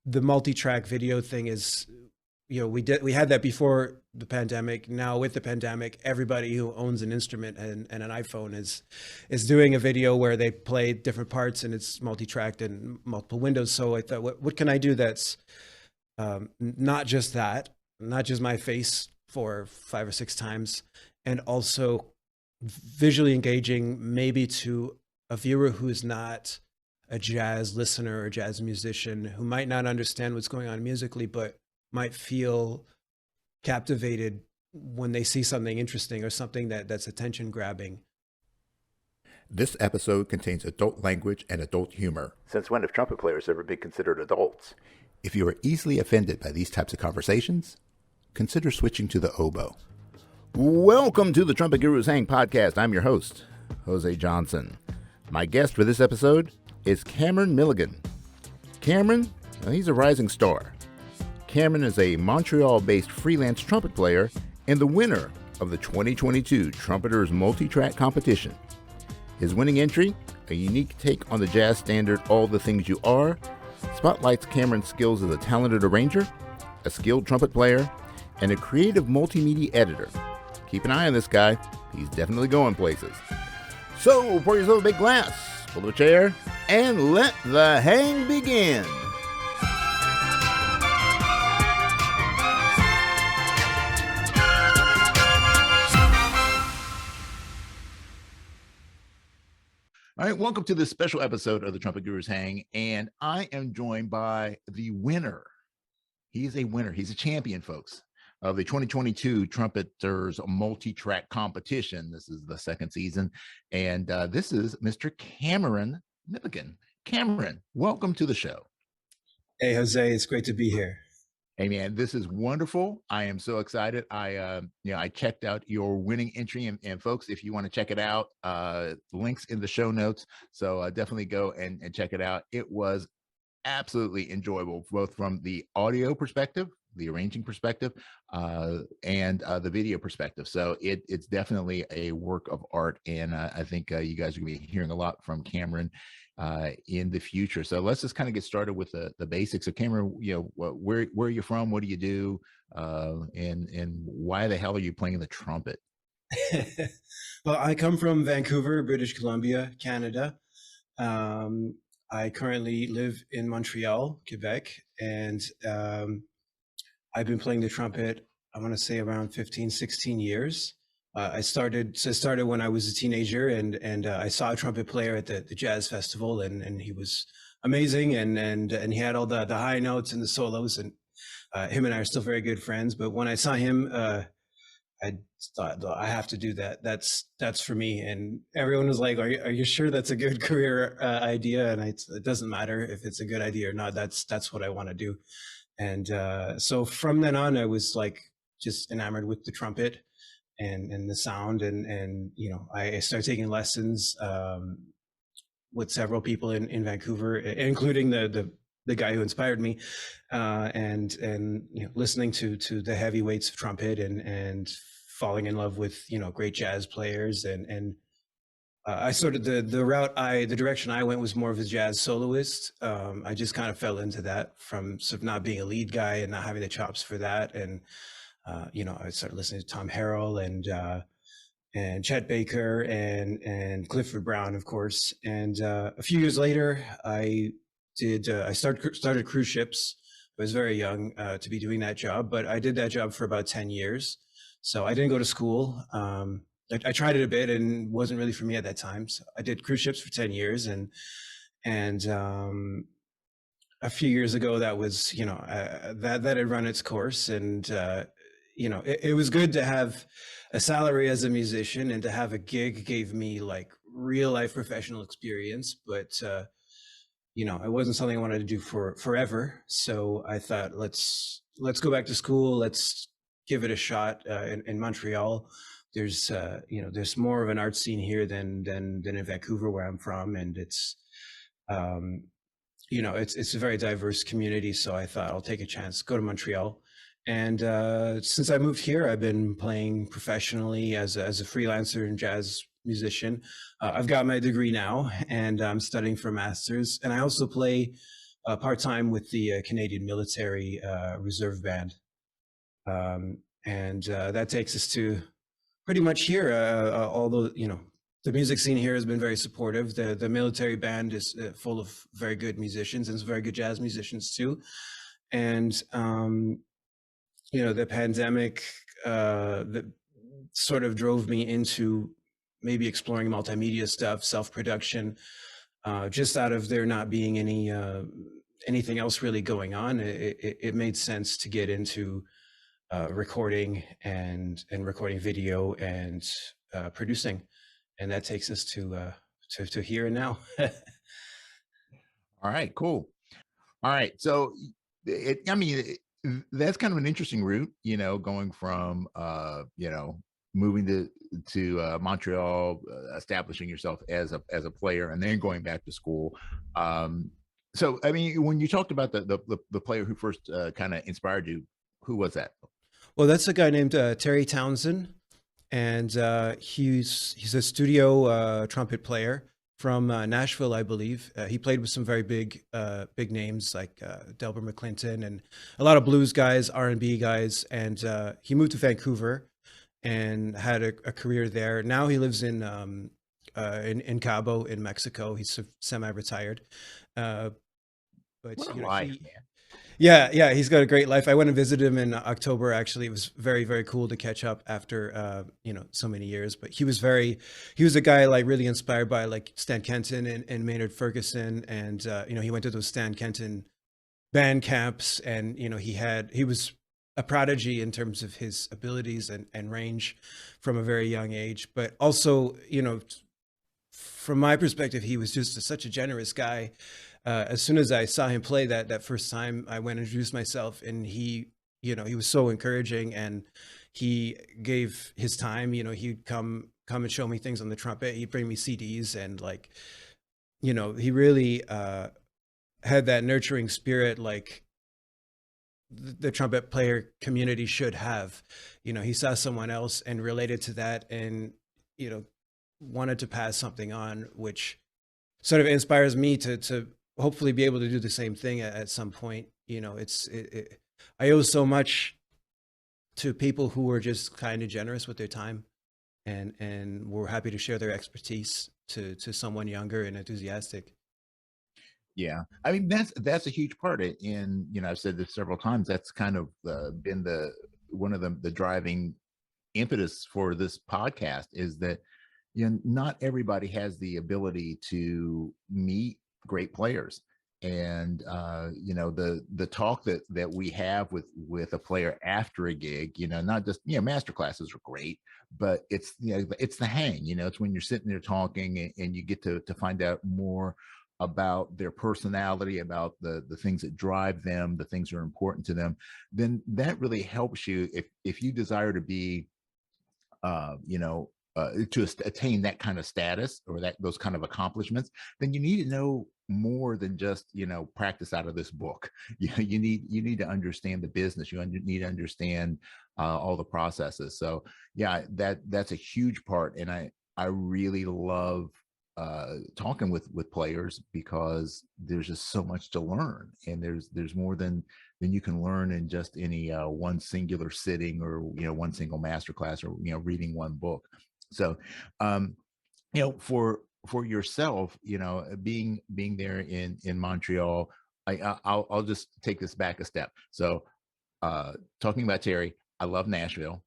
the multi-track video thing is, we had that before the pandemic. Now with the pandemic, everybody who owns an instrument and an iPhone is doing a video where they play different parts and it's multi-tracked and multiple windows. So I thought, what can I do that's not just that, not just my face for 5 or 6 times, and also visually engaging, maybe to a viewer who is not a jazz listener or jazz musician, who might not understand what's going on musically, but might feel captivated when they see something interesting or something that's attention grabbing. This episode contains adult language and adult humor. Since when have trumpet players ever been considered adults? If you are easily offended by these types of conversations, consider switching to the oboe. Welcome to the Trumpet Gurus Hang podcast. I'm your host, Jose Johnson. My guest for this episode is Cameron Milligan. Cameron, he's a rising star. Cameron is a Montreal-based freelance trumpet player and the winner of the 2022 Trumpeters multi-track competition. His winning entry, a unique take on the jazz standard All the Things You Are, spotlights Cameron's skills as a talented arranger, a skilled trumpet player, and a creative multimedia editor. Keep an eye on this guy. He's definitely going places. So, pour yourself a big glass, pull up a chair, and let the hang begin. All right, welcome to this special episode of the Trumpet Gurus Hang, and I am joined by the winner. He's a winner. He's a champion, folks, of the 2022 Trumpeters multi-track competition. This is the second season, and this is Mr. Cameron Milligan. Cameron, welcome to the show. Hey, Jose, it's great to be here. Hey man, this is wonderful. I am so excited. I checked out your winning entry, and folks, if you want to check it out, links in the show notes. So definitely go and check it out. It was absolutely enjoyable, both from the audio perspective, the arranging perspective, and the video perspective. So it's definitely a work of art, and I think you guys are going to be hearing a lot from Cameron in the future. So let's just kind of get started with the basics. So Cameron, where are you from? What do you do? And why the hell are you playing the trumpet? Well, I come from Vancouver, British Columbia, Canada. I currently live in Montreal, Quebec, and I've been playing the trumpet, I want to say around 15, 16 years. I started when I was a teenager, and I saw a trumpet player at the jazz festival, and he was amazing, and he had all the high notes and the solos, and him and I are still very good friends. But when I saw him, I thought, I have to do that. That's for me. And everyone was like, are you sure that's a good career idea? And it doesn't matter if it's a good idea or not. That's what I want to do. And so from then on, I was like just enamored with the trumpet and the sound, and I started taking lessons with several people in Vancouver, including the guy who inspired me, and listening to the heavyweights of trumpet and falling in love with great jazz players, and I sort of the direction I went was more of a jazz soloist. I just kind of fell into that from sort of not being a lead guy and not having the chops for that, and I started listening to Tom Harrell and Chet Baker and Clifford Brown, of course. And a few years later, I started cruise ships. I was very young to be doing that job, but I did that job for about 10 years. So I didn't go to school. I tried it a bit and wasn't really for me at that time. So I did cruise ships for 10 years, and a few years ago, that was that had run its course, and it was good to have a salary as a musician, and to have a gig gave me like real life professional experience, but it wasn't something I wanted to do for forever. So I thought, let's go back to school. Let's give it a shot. In Montreal, there's more of an art scene here than in Vancouver, where I'm from, and it's a very diverse community. So I thought, I'll take a chance, go to Montreal. And since I moved here, I've been playing professionally as a freelancer and jazz musician. I've got my degree now, and I'm studying for a master's. And I also play part-time with the Canadian Military Reserve Band. And that takes us to pretty much here. Although, the music scene here has been very supportive. The military band is full of very good musicians and very good jazz musicians too. And, the pandemic that sort of drove me into maybe exploring multimedia stuff, self-production, just out of there not being anything else really going on. It made sense to get into recording and recording video and producing, and that takes us to here and now. All right, cool. All right, so that's kind of an interesting route, going from moving to Montreal, establishing yourself as a player, and then going back to school. So I mean, when you talked about the player who first kind of inspired you, who was that? Well, that's a guy named Terry Townsend, and he's a studio trumpet player from Nashville, I believe. He played with some very big names like Delbert McClinton and a lot of blues guys, R&B guys. And he moved to Vancouver and had a career there. Now he lives in Cabo in Mexico. He's semi-retired. But what a life, man. Yeah, he's got a great life. I went and visited him in October. Actually, it was very, very cool to catch up after so many years. But he was a guy like really inspired by like Stan Kenton and Maynard Ferguson, and he went to those Stan Kenton band camps, and he was a prodigy in terms of his abilities and range from a very young age. But also, from my perspective, he was just such a generous guy. As soon as I saw him play that first time, I went and introduced myself, and he was so encouraging, and he gave his time. He'd come and show me things on the trumpet. He'd bring me CDs, and he really had that nurturing spirit, like the trumpet player community should have. He saw someone else and related to that, and wanted to pass something on, which sort of inspires me to hopefully be able to do the same thing at some point. I owe so much to people who were just kind of generous with their time and were happy to share their expertise to someone younger and enthusiastic. Yeah, I mean that's a huge part. In I've said this several times. That's kind of been one of the driving impetus for this podcast, is that not everybody has the ability to meet great players. And the talk that we have with a player after a gig, not just master classes are great, but it's it's the hang. It's when you're sitting there talking and you get to find out more about their personality, about the things that drive them, the things that are important to them. Then that really helps you if you desire to be to attain that kind of status or those kind of accomplishments, then you need to know more than just practice out of this book. You need to understand the business. You need to understand all the processes. So yeah, that's a huge part, and I really love talking with players, because there's just so much to learn, and there's more than you can learn in just any one singular sitting, or one single master class, or reading one book. So for yourself, being there in Montreal, I'll just take this back a step. So talking about Terry, I love Nashville,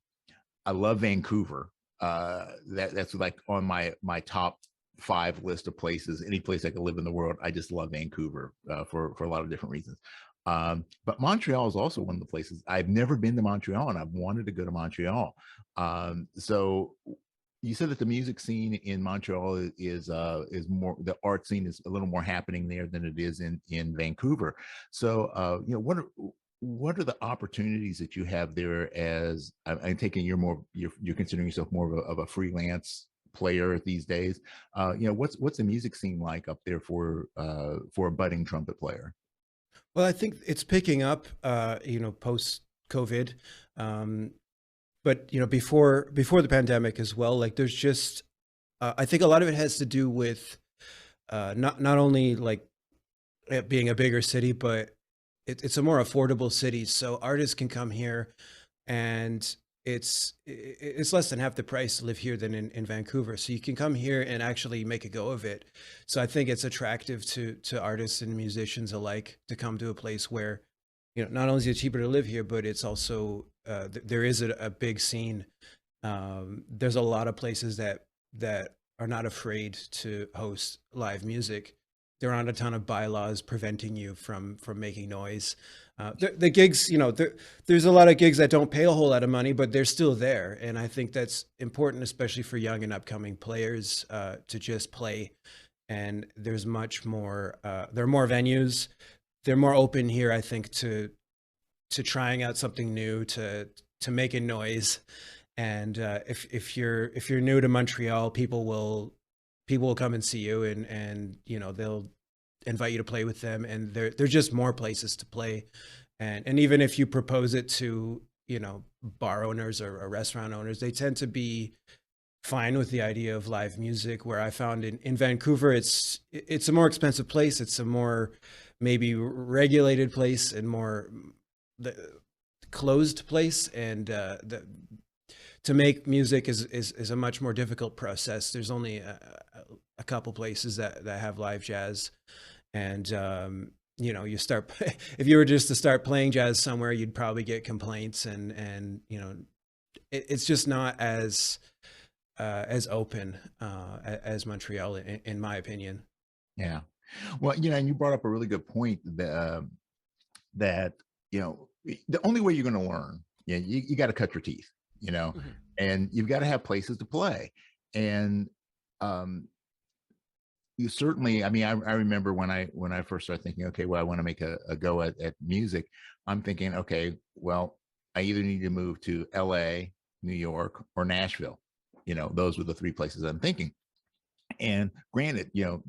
I love Vancouver. That's like on my top 5 list of places. Any place I could live in the world, I just love Vancouver for a lot of different reasons. But Montreal is also one of the places. I've never been to Montreal, and I've wanted to go to Montreal. So you said that the music scene in Montreal is more, the art scene is a little more happening there than it is in Vancouver. So what are the opportunities that you have there? As I'm taking you're considering yourself more of a freelance player these days. What's the music scene like up there for a budding trumpet player? Well, I think it's picking up, post COVID. But before the pandemic as well, like there's just, I think a lot of it has to do with not only like it being a bigger city, but it's a more affordable city. So artists can come here, and it's less than half the price to live here than in Vancouver. So you can come here and actually make a go of it. So I think it's attractive to artists and musicians alike to come to a place where, not only is it cheaper to live here, but it's also there is a big scene. There's a lot of places that are not afraid to host live music. There aren't a ton of bylaws preventing you from making noise. The gigs, there's a lot of gigs that don't pay a whole lot of money, but they're still there, and I think that's important, especially for young and upcoming players, to just play. And there's much more. There are more venues. They're more open here, I think, to trying out something new, to making noise. And if you're new to Montreal, people will come and see you, and they'll invite you to play with them, and there's just more places to play. And even if you propose it to bar owners or restaurant owners, they tend to be fine with the idea of live music. Where I found in Vancouver, it's a more expensive place, it's a more maybe regulated place, and more the closed place, and to make music is a much more difficult process. There's only a couple places that have live jazz, and you start if you were just to start playing jazz somewhere, you'd probably get complaints, and it's just not as open as Montreal, in my opinion. Yeah. Well, and you brought up a really good point that the only way you're going to learn, you got to cut your teeth, Mhm. and you've got to have places to play. And um, you certainly, I mean, I remember when I first started thinking, okay, well, I want to make a go at music. I'm thinking, okay, well, I either need to move to LA, New York, or Nashville. Those were the three places I'm thinking. And granted, you're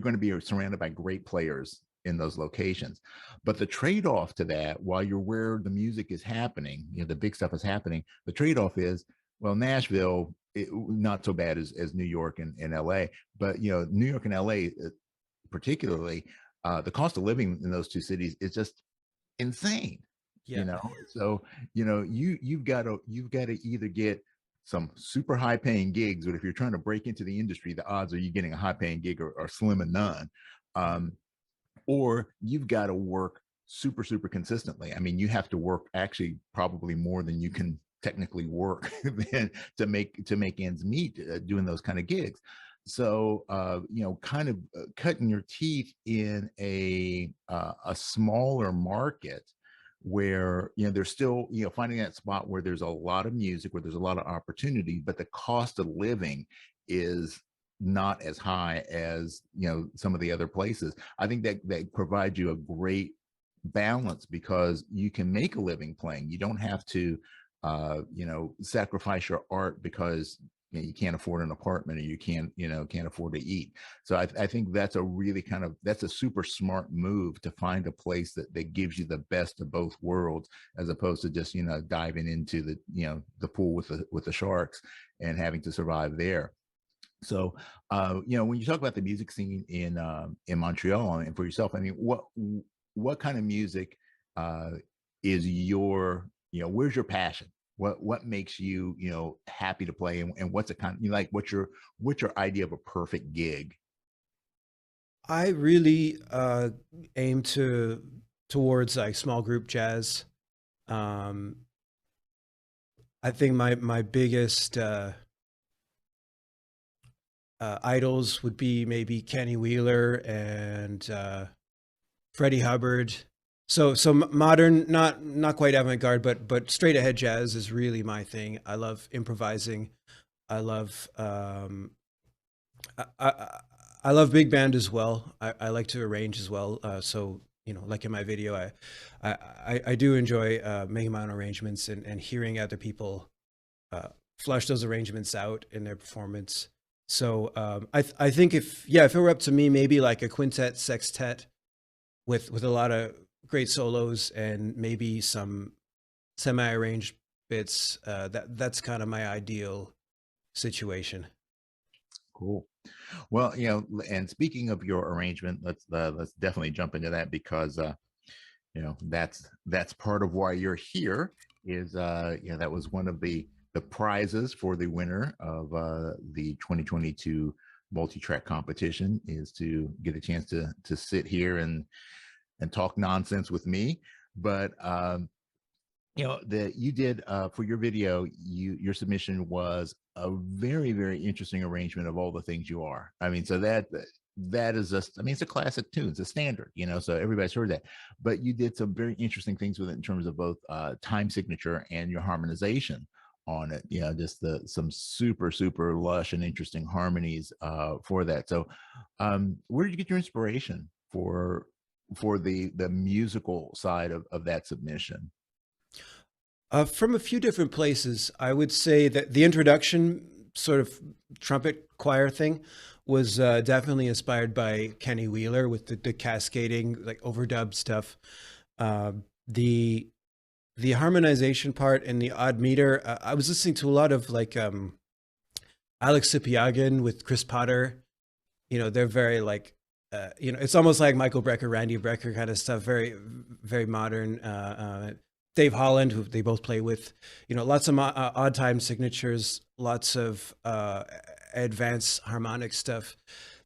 going to be surrounded by great players in those locations. But the trade-off to that, while you're where the music is happening, the big stuff is happening, the trade-off is, well, Nashville, not so bad as New York and LA, but New York and LA particularly, the cost of living in those two cities is just insane. Yeah. So you've got to either get some super high paying gigs, but if you're trying to break into the industry, the odds are you getting a high paying gig are slim and none. um, or you've got to work super super consistently. I mean, you have to work actually probably more than you can technically work to make ends meet, doing those kind of gigs. So kind of cutting your teeth in a smaller market where there's still finding that spot where there's a lot of music, where there's a lot of opportunity, but the cost of living is not as high as some of the other places. I think that provides you a great balance, because you can make a living playing. You don't have to sacrifice your art because you can't afford an apartment, or you can't afford to eat. So I think that's that's a super smart move, to find a place that gives you the best of both worlds, as opposed to just diving into the pool with the sharks and having to survive there. So, when you talk about the music scene in Montreal and for yourself, I mean, what kind of music is where's your passion? What makes you happy to play, and what's a kind of, like, what's your idea of a perfect gig? I really aim towards like small group jazz. Um, I think my biggest idols would be maybe Kenny Wheeler and Freddie Hubbard. So modern, not quite avant-garde, but straight ahead jazz is really my thing. I love improvising. I love I love big band as well. I like to arrange as well. So like in my video, I do enjoy making my own arrangements, and hearing other people flush those arrangements out in their performance. So I think if it were up to me, maybe like a quintet, sextet with a lot of great solos and maybe some semi-arranged bits. That's kind of my ideal situation. Cool. Well, and speaking of your arrangement, let's definitely jump into that because that's part of why you're here. Is that was one of the prizes for the winner of the 2022 multi-track competition, is to get a chance to sit here and talk nonsense with me. But that you did for your video, your submission was a very, very interesting arrangement of all the things you are. I mean, so that is just, I mean, it's a classic tune, it's a standard, so everybody's heard that. But you did some very interesting things with it in terms of both time signature and your harmonization on it. Just some super, super lush and interesting harmonies for that. So where did you get your inspiration for the musical side of that submission? From a few different places. I would say that the introduction sort of trumpet choir thing was definitely inspired by Kenny Wheeler with the cascading, like overdub stuff. The harmonization part and the odd meter. I was listening to a lot of like Alex Sipiagin with Chris Potter. They're very like, it's almost like Michael Brecker, Randy Brecker kind of stuff. Very, very modern. Dave Holland, who they both play with, lots of odd time signatures, lots of advanced harmonic stuff.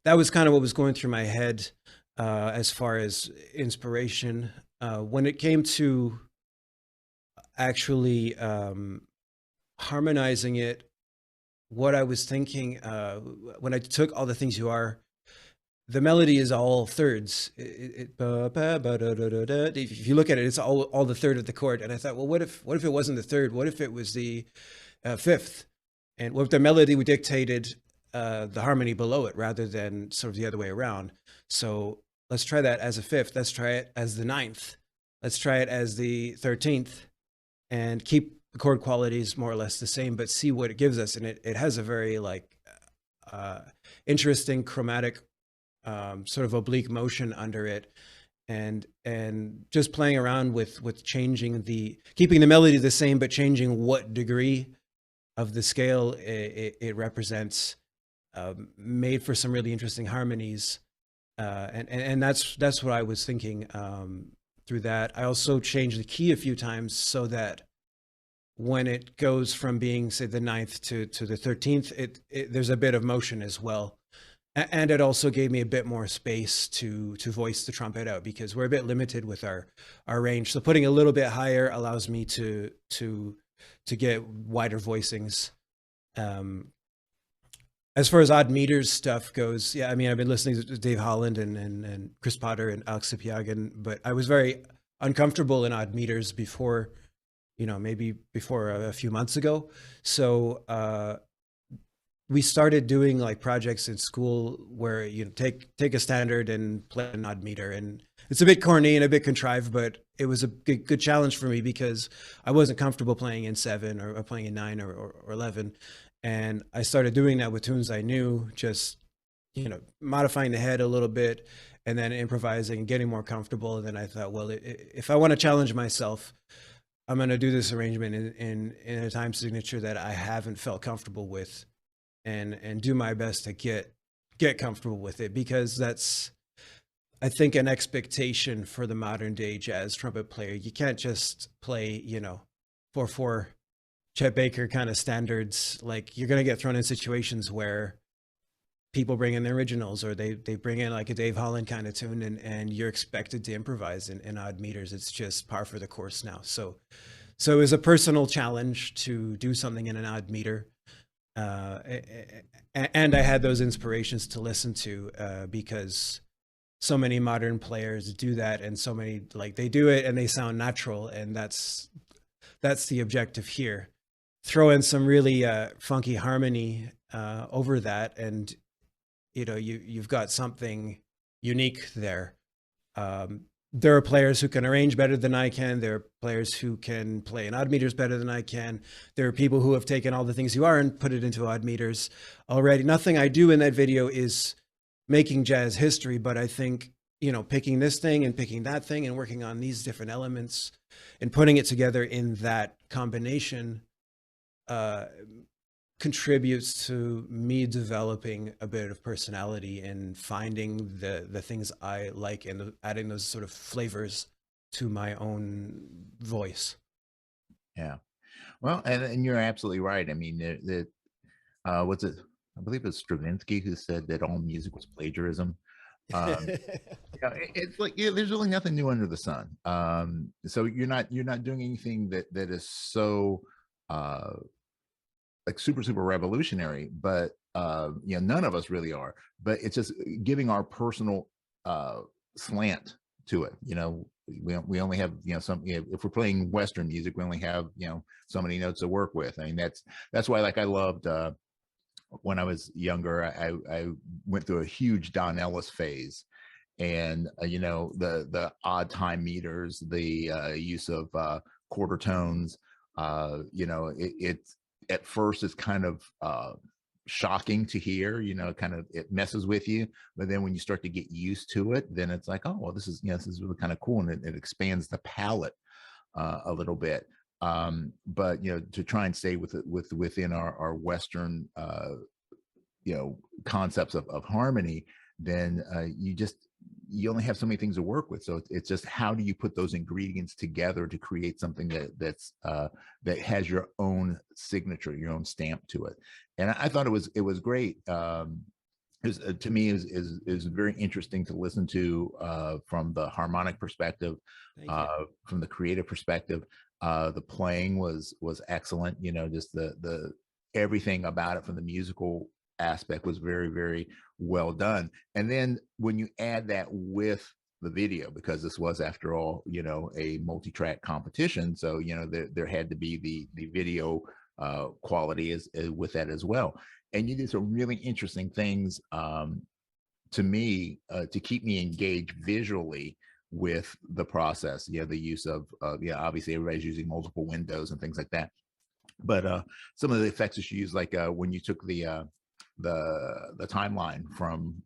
That was kind of what was going through my head as far as inspiration. When it came to actually harmonizing it, what I was thinking when I took all the things you are, the melody is all thirds. If you look at it, it's all the third of the chord. And I thought, well, what if it wasn't the third? What if it was the fifth? And what if the melody dictated the harmony below it rather than sort of the other way around? So let's try that as a fifth. Let's try it as the ninth. Let's try it as the 13th, and keep the chord qualities more or less the same, but see what it gives us. And it has a very like interesting chromatic sort of oblique motion under it, and just playing around with changing keeping the melody the same, but changing what degree of the scale it represents, made for some really interesting harmonies, and that's what I was thinking through that. I also changed the key a few times so that when it goes from being, say, the 9th to the 13th, there's a bit of motion as well. And it also gave me a bit more space to voice the trumpet out, because we're a bit limited with our range. So putting a little bit higher allows me to get wider voicings. As far as odd meters stuff goes, yeah, I mean, I've been listening to Dave Holland and Chris Potter and Alex Sipiagin, but I was very uncomfortable in odd meters before, maybe before a few months ago. So we started doing like projects in school where take a standard and play an odd meter, and it's a bit corny and a bit contrived, but it was a good challenge for me because I wasn't comfortable playing in 7 or playing in 9 or 11, and I started doing that with tunes I knew, just modifying the head a little bit and then improvising and getting more comfortable. And then I thought, well, if I want to challenge myself, I'm going to do this arrangement in a time signature that I haven't felt comfortable with, and do my best to get comfortable with it, because that's, I think, an expectation for the modern day jazz trumpet player. You can't just play 4/4 Chet Baker kind of standards. Like, you're going to get thrown in situations where people bring in the originals, or they bring in like a Dave Holland kind of tune, and you're expected to improvise in odd meters. It's just par for the course now. So it was a personal challenge to do something in an odd meter. And I had those inspirations to listen to because so many modern players do that, and so many, like, they do it and they sound natural, and that's the objective here. Throw in some really funky harmony over that, and you've got something unique there. There are players who can arrange better than I can. There are players who can play in odd meters better than I can. There are people who have taken all the things you are and put it into odd meters already. Nothing I do in that video is making jazz history, but I think, picking this thing and picking that thing and working on these different elements and putting it together in that combination contributes to me developing a bit of personality and finding the things I like and adding those sort of flavors to my own voice. Yeah. Well, and you're absolutely right. I mean, what's it? I believe it's Stravinsky who said that all music was plagiarism. Um, it's like, yeah, there's really nothing new under the sun. So you're not doing anything that is so uh, like super revolutionary, but none of us really are. But it's just giving our personal slant to it. We only have some. If we're playing Western music, we only have so many notes to work with. I mean, that's why, like, I loved when I was younger. I went through a huge Don Ellis phase, and the odd time meters, the use of quarter tones. It's at first it's kind of shocking to hear. Kind of, it messes with you, but then when you start to get used to it, then it's like, oh well, this is really kind of cool, and it expands the palette a little bit. But to try and stay within our Western concepts of harmony, then you only have so many things to work with. So it's just, how do you put those ingredients together to create something that has your own signature, your own stamp to it. And I thought it was great. To me is very interesting to listen to from the harmonic perspective, from the creative perspective. The playing was excellent. Just the everything about it, from the musical aspect, was very, very well done. And then when you add that with the video, because this was, after all, a multi-track competition, so there had to be the video quality as with that as well. And you did some really interesting things to me to keep me engaged visually with the process. The use of obviously everybody's using multiple windows and things like that, but some of the effects that you use, like when you took the timeline from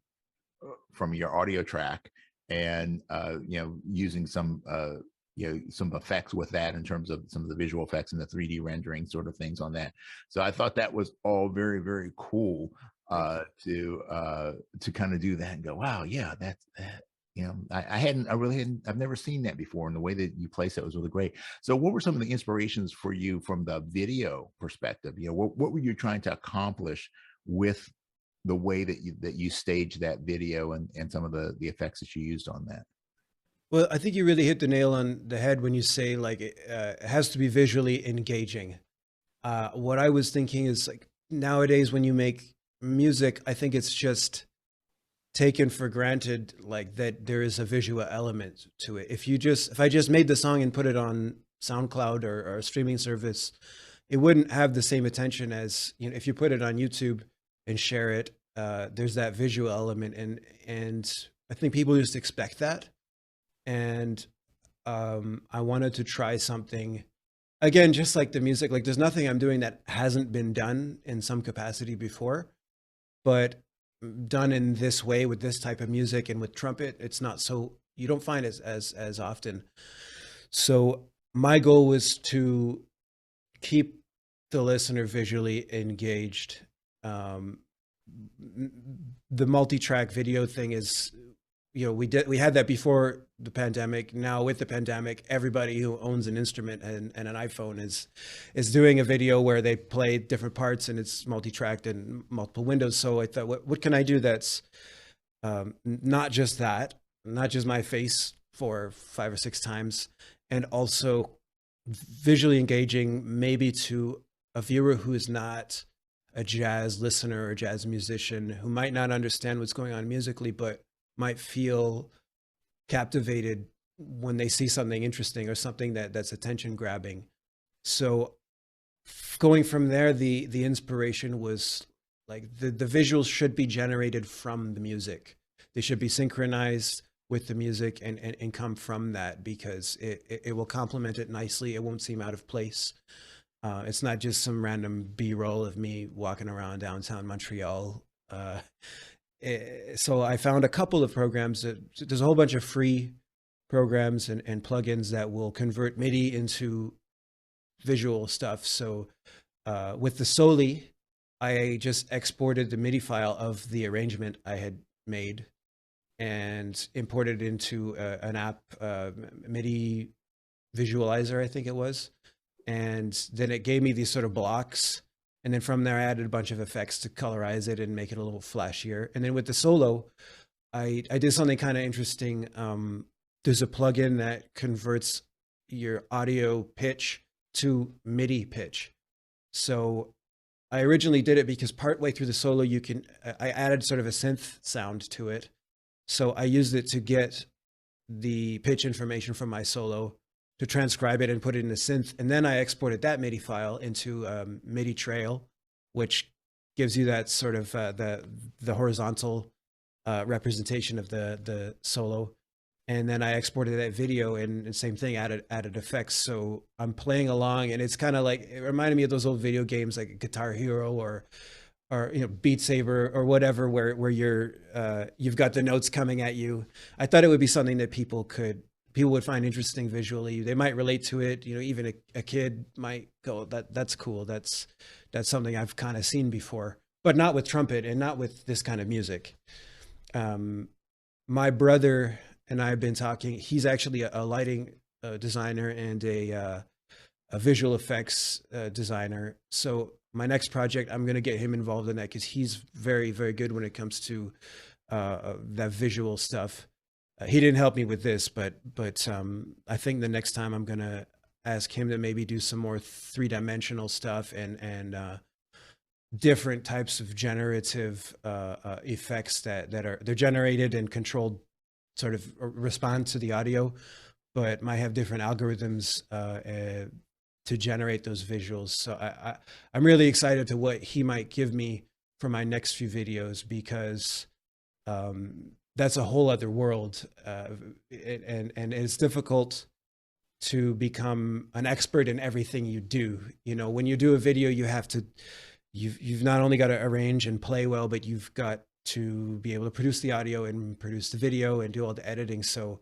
your audio track, and using some some effects with that, in terms of some of the visual effects and the 3D rendering sort of things on that. So I thought that was all very, very cool to kind of do that and go, wow, yeah, that's that. I've never seen that before, and the way that you placed it was really great. So what were some of the inspirations for you from the video perspective? What were you trying to accomplish with the way that you staged that video, and some of the effects that you used on that? Well, I think you really hit the nail on the head when you say, like, it has to be visually engaging. What I was thinking is, like, nowadays when you make music, I think it's just taken for granted, like, that there is a visual element to it. If I just made the song and put it on SoundCloud or a streaming service, it wouldn't have the same attention as, if you put it on YouTube and share it. There's that visual element, and I think people just expect that. And I wanted to try something, again, just like the music. Like, there's nothing I'm doing that hasn't been done in some capacity before, but done in this way, with this type of music and with trumpet, it's not so, you don't find it as often. So my goal was to keep the listener visually engaged. The multi-track video thing is, we had that before the pandemic. Now with the pandemic, everybody who owns an instrument and an iPhone is doing a video where they play different parts, and it's multi-tracked and multiple windows. So I thought, what can I do that's not just my face for 5 or 6 times, and also visually engaging, maybe to a viewer who is not a jazz listener or a jazz musician, who might not understand what's going on musically, but might feel captivated when they see something interesting or something that's attention grabbing. So going from there, the inspiration was, like, the visuals should be generated from the music. They should be synchronized with the music and come from that, because it will complement it nicely. It won't seem out of place. It's not just some random B-roll of me walking around downtown Montreal. So I found a couple of programs. There's a whole bunch of free programs and plugins that will convert MIDI into visual stuff. So with the Soli, I just exported the MIDI file of the arrangement I had made and imported it into an app, MIDI visualizer, I think it was. And then it gave me these sort of blocks. And then from there, I added a bunch of effects to colorize it and make it a little flashier. And then with the solo, I did something kind of interesting. There's a plugin that converts your audio pitch to MIDI pitch. So I originally did it because partway through the solo, I added sort of a synth sound to it. So I used it to get the pitch information from my solo, to transcribe it and put it in a synth. And then I exported that MIDI file into MIDI trail, which gives you that sort of the horizontal representation of the solo. And then I exported that video and same thing, added effects. So I'm playing along, and it's kind of like, it reminded me of those old video games like Guitar Hero or Beat Saber or whatever, where you've got the notes coming at you. I thought it would be something that people would find interesting visually. They might relate to it. Even a kid might go, that's cool. That's something I've kind of seen before, but not with trumpet and not with this kind of music. My brother and I have been talking. He's actually a lighting designer and a visual effects designer. So my next project, I'm going to get him involved in that because he's very, very good when it comes to that visual stuff. He didn't help me with this, but I think the next time I'm going to ask him to maybe do some more three-dimensional stuff and different types of generative effects they're generated and controlled, sort of respond to the audio, but might have different algorithms to generate those visuals. So I'm really excited to what he might give me for my next few videos, because that's a whole other world, and it's difficult to become an expert in everything you do. When you do a video, you've not only got to arrange and play well, but you've got to be able to produce the audio and produce the video and do all the editing. So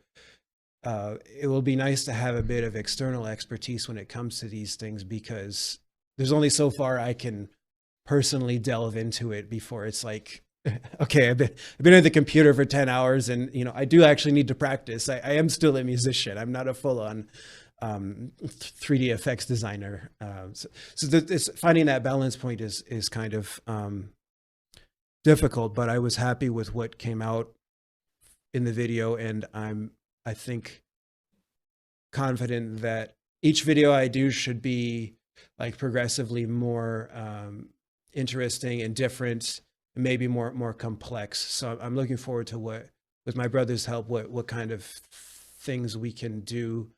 it will be nice to have a bit of external expertise when it comes to these things, because there's only so far I can personally delve into it before it's like, okay, I've been at the computer for 10 hours and, I do actually need to practice. I am still a musician. I'm not a full-on 3D effects designer. So finding that balance point is kind of difficult, but I was happy with what came out in the video, and I think confident that each video I do should be like progressively more interesting and different, and maybe more complex. So I'm looking forward to with my brother's help, what kind of things we can do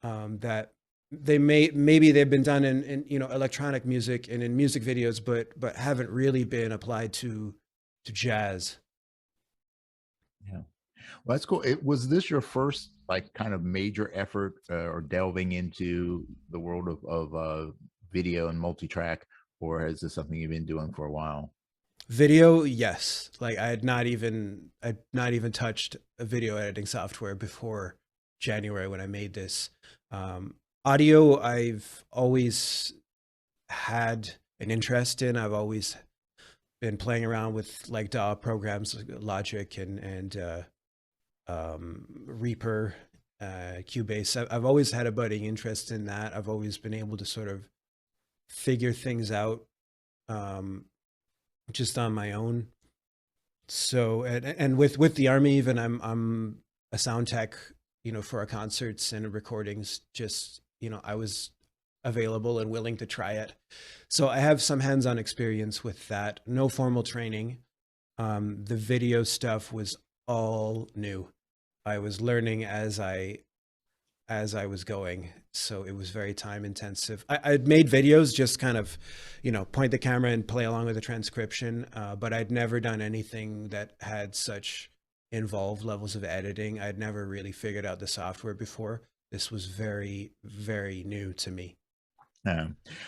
that maybe they've been done in electronic music and in music videos, but haven't really been applied to jazz. Yeah. Well, that's cool. Was this your first like kind of major effort or delving into the world of video and multi-track, or is this something you've been doing for a while? Video, yes. Like I'd not even touched a video editing software before January when I made this. Audio, I've always had an interest in. I've always been playing around with like DAW programs, like Logic and Reaper, Cubase. I've always had a budding interest in that. I've always been able to sort of figure things out just on my own. So and with the Army, even I'm a sound tech, for our concerts and recordings. Just I was available and willing to try it. So I have some hands-on experience with that. No formal training. The video stuff was all new. I was learning as I was going. So it was very time intensive. I'd made videos, just kind of, point the camera and play along with the transcription. But I'd never done anything that had such involved levels of editing. I'd never really figured out the software before. This was very, very new to me.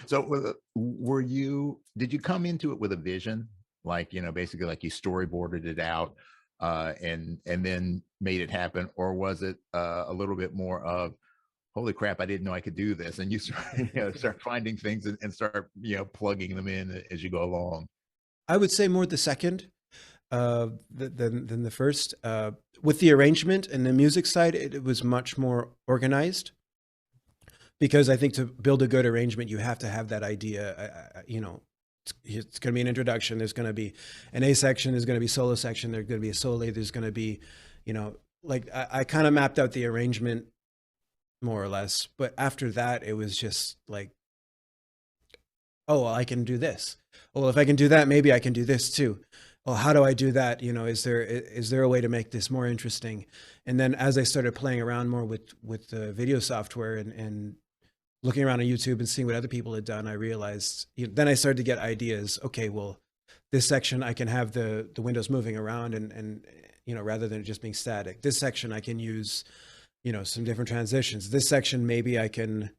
So did you come into it with a vision? Like, basically like you storyboarded it out and then made it happen? Or was it a little bit more of, holy crap, I didn't know I could do this. And you start finding things and start, plugging them in as you go along. I would say more the second than the first. With the arrangement and the music side, it was much more organized, because I think to build a good arrangement, you have to have that idea. It's going to be an introduction. There's going to be an A section. There's going to be solo section. There's going to be a solo. There's going to be, like I kind of mapped out the arrangement more or less. But after that, it was just like, oh, well, I can do this. Well, if I can do that, maybe I can do this too. Well, how do I do that? Is there a way to make this more interesting? And then as I started playing around more with the video software and looking around on YouTube and seeing what other people had done, I realized, then I started to get ideas. Okay, well, this section I can have the windows moving around and rather than it just being static. This section I can use, some different transitions. This section maybe I can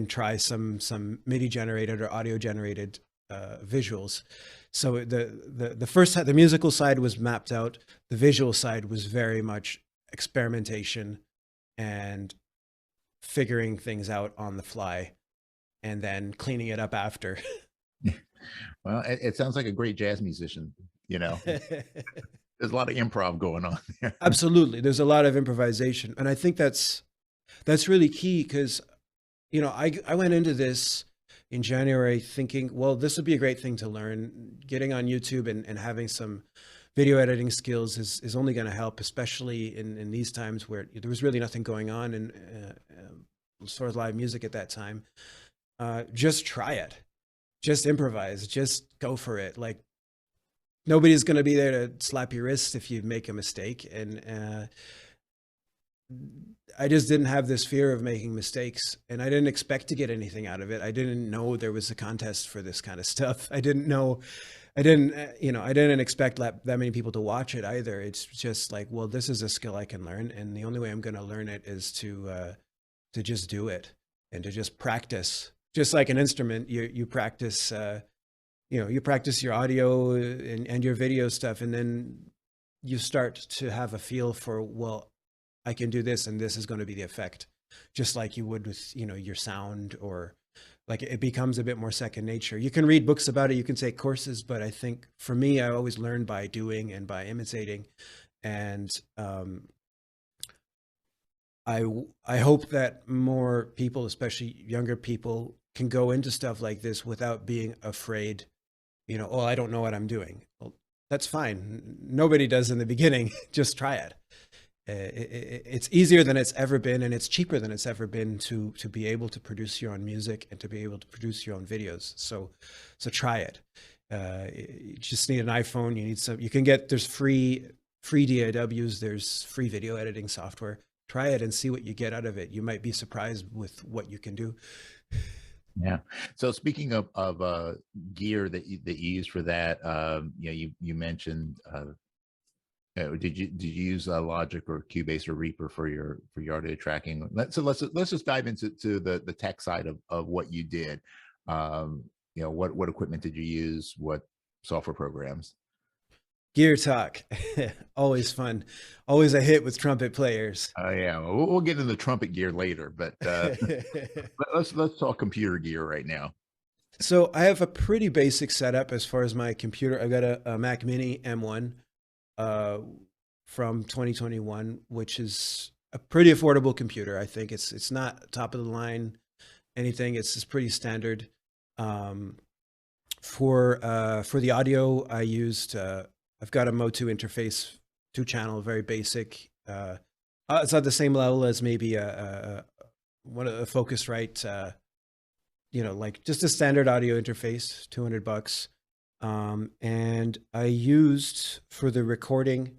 try some MIDI generated or audio generated visuals. So the musical side was mapped out. The visual side was very much experimentation and figuring things out on the fly and then cleaning it up after. Well, it sounds like a great jazz musician, There's a lot of improv going on there. Absolutely. There's a lot of improvisation. And I think that's really key because, I went into this in January thinking, well, this would be a great thing to learn. Getting on YouTube and having some video editing skills is only going to help, especially in these times where there was really nothing going on in sort of live music at that time. Just try it. Just improvise. Just go for it. Like, nobody's going to be there to slap your wrist if you make a mistake. And I just didn't have this fear of making mistakes, and I didn't expect to get anything out of it. I didn't know there was a contest for this kind of stuff. I didn't expect that many people to watch it either. It's just like, well, this is a skill I can learn. And the only way I'm going to learn it is to just do it and to just practice. Just like an instrument, you practice, you practice your audio and your video stuff. And then you start to have a feel for, well, I can do this and this is going to be the effect, just like you would with, your sound, or like it becomes a bit more second nature. You can read books about it, you can take courses, but I think for me, I always learn by doing and by imitating. And I hope that more people, especially younger people, can go into stuff like this without being afraid, oh, I don't know what I'm doing. Well, that's fine. Nobody does in the beginning. Just try it. It's easier than it's ever been, and it's cheaper than it's ever been to be able to produce your own music and to be able to produce your own videos. So try it. You just need an iPhone. There's free DAWs. There's free video editing software. Try it and see what you get out of it. You might be surprised with what you can do. Yeah. So speaking of gear that you use for that, you mentioned. Did you use Logic or Cubase or Reaper for your audio tracking? Let's just dive into the tech side of what you did. What equipment did you use? What software programs? Gear talk, always fun, always a hit with trumpet players. Oh yeah, we'll get into the trumpet gear later, but let's talk computer gear right now. So I have a pretty basic setup as far as my computer. I've got a Mac Mini M1 from 2021, which is a pretty affordable computer. I think it's not top of the line anything. It's pretty standard. For the audio, I used I've got a Mo2 interface, 2-channel, very basic. It's not the same level as maybe one of the Focusrite, like just a standard audio interface, $200. And I used, for the recording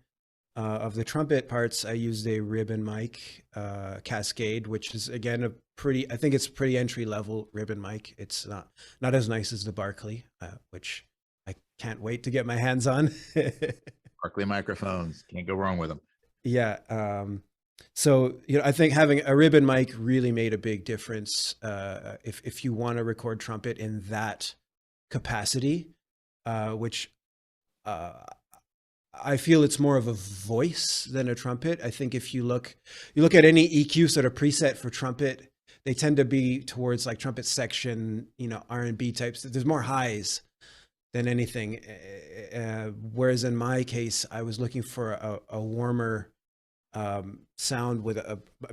of the trumpet parts, I used a ribbon mic, Cascade, which is again I think it's pretty entry level ribbon mic. It's not as nice as the Barkley, which I can't wait to get my hands on. Barkley microphones, can't go wrong with them. Yeah. So, I think having a ribbon mic really made a big difference. If you want to record trumpet in that capacity, which I feel it's more of a voice than a trumpet. I think if you look at any EQ sort of preset for trumpet, they tend to be towards like trumpet section, R&B types. There's more highs than anything. Whereas in my case, I was looking for a warmer sound with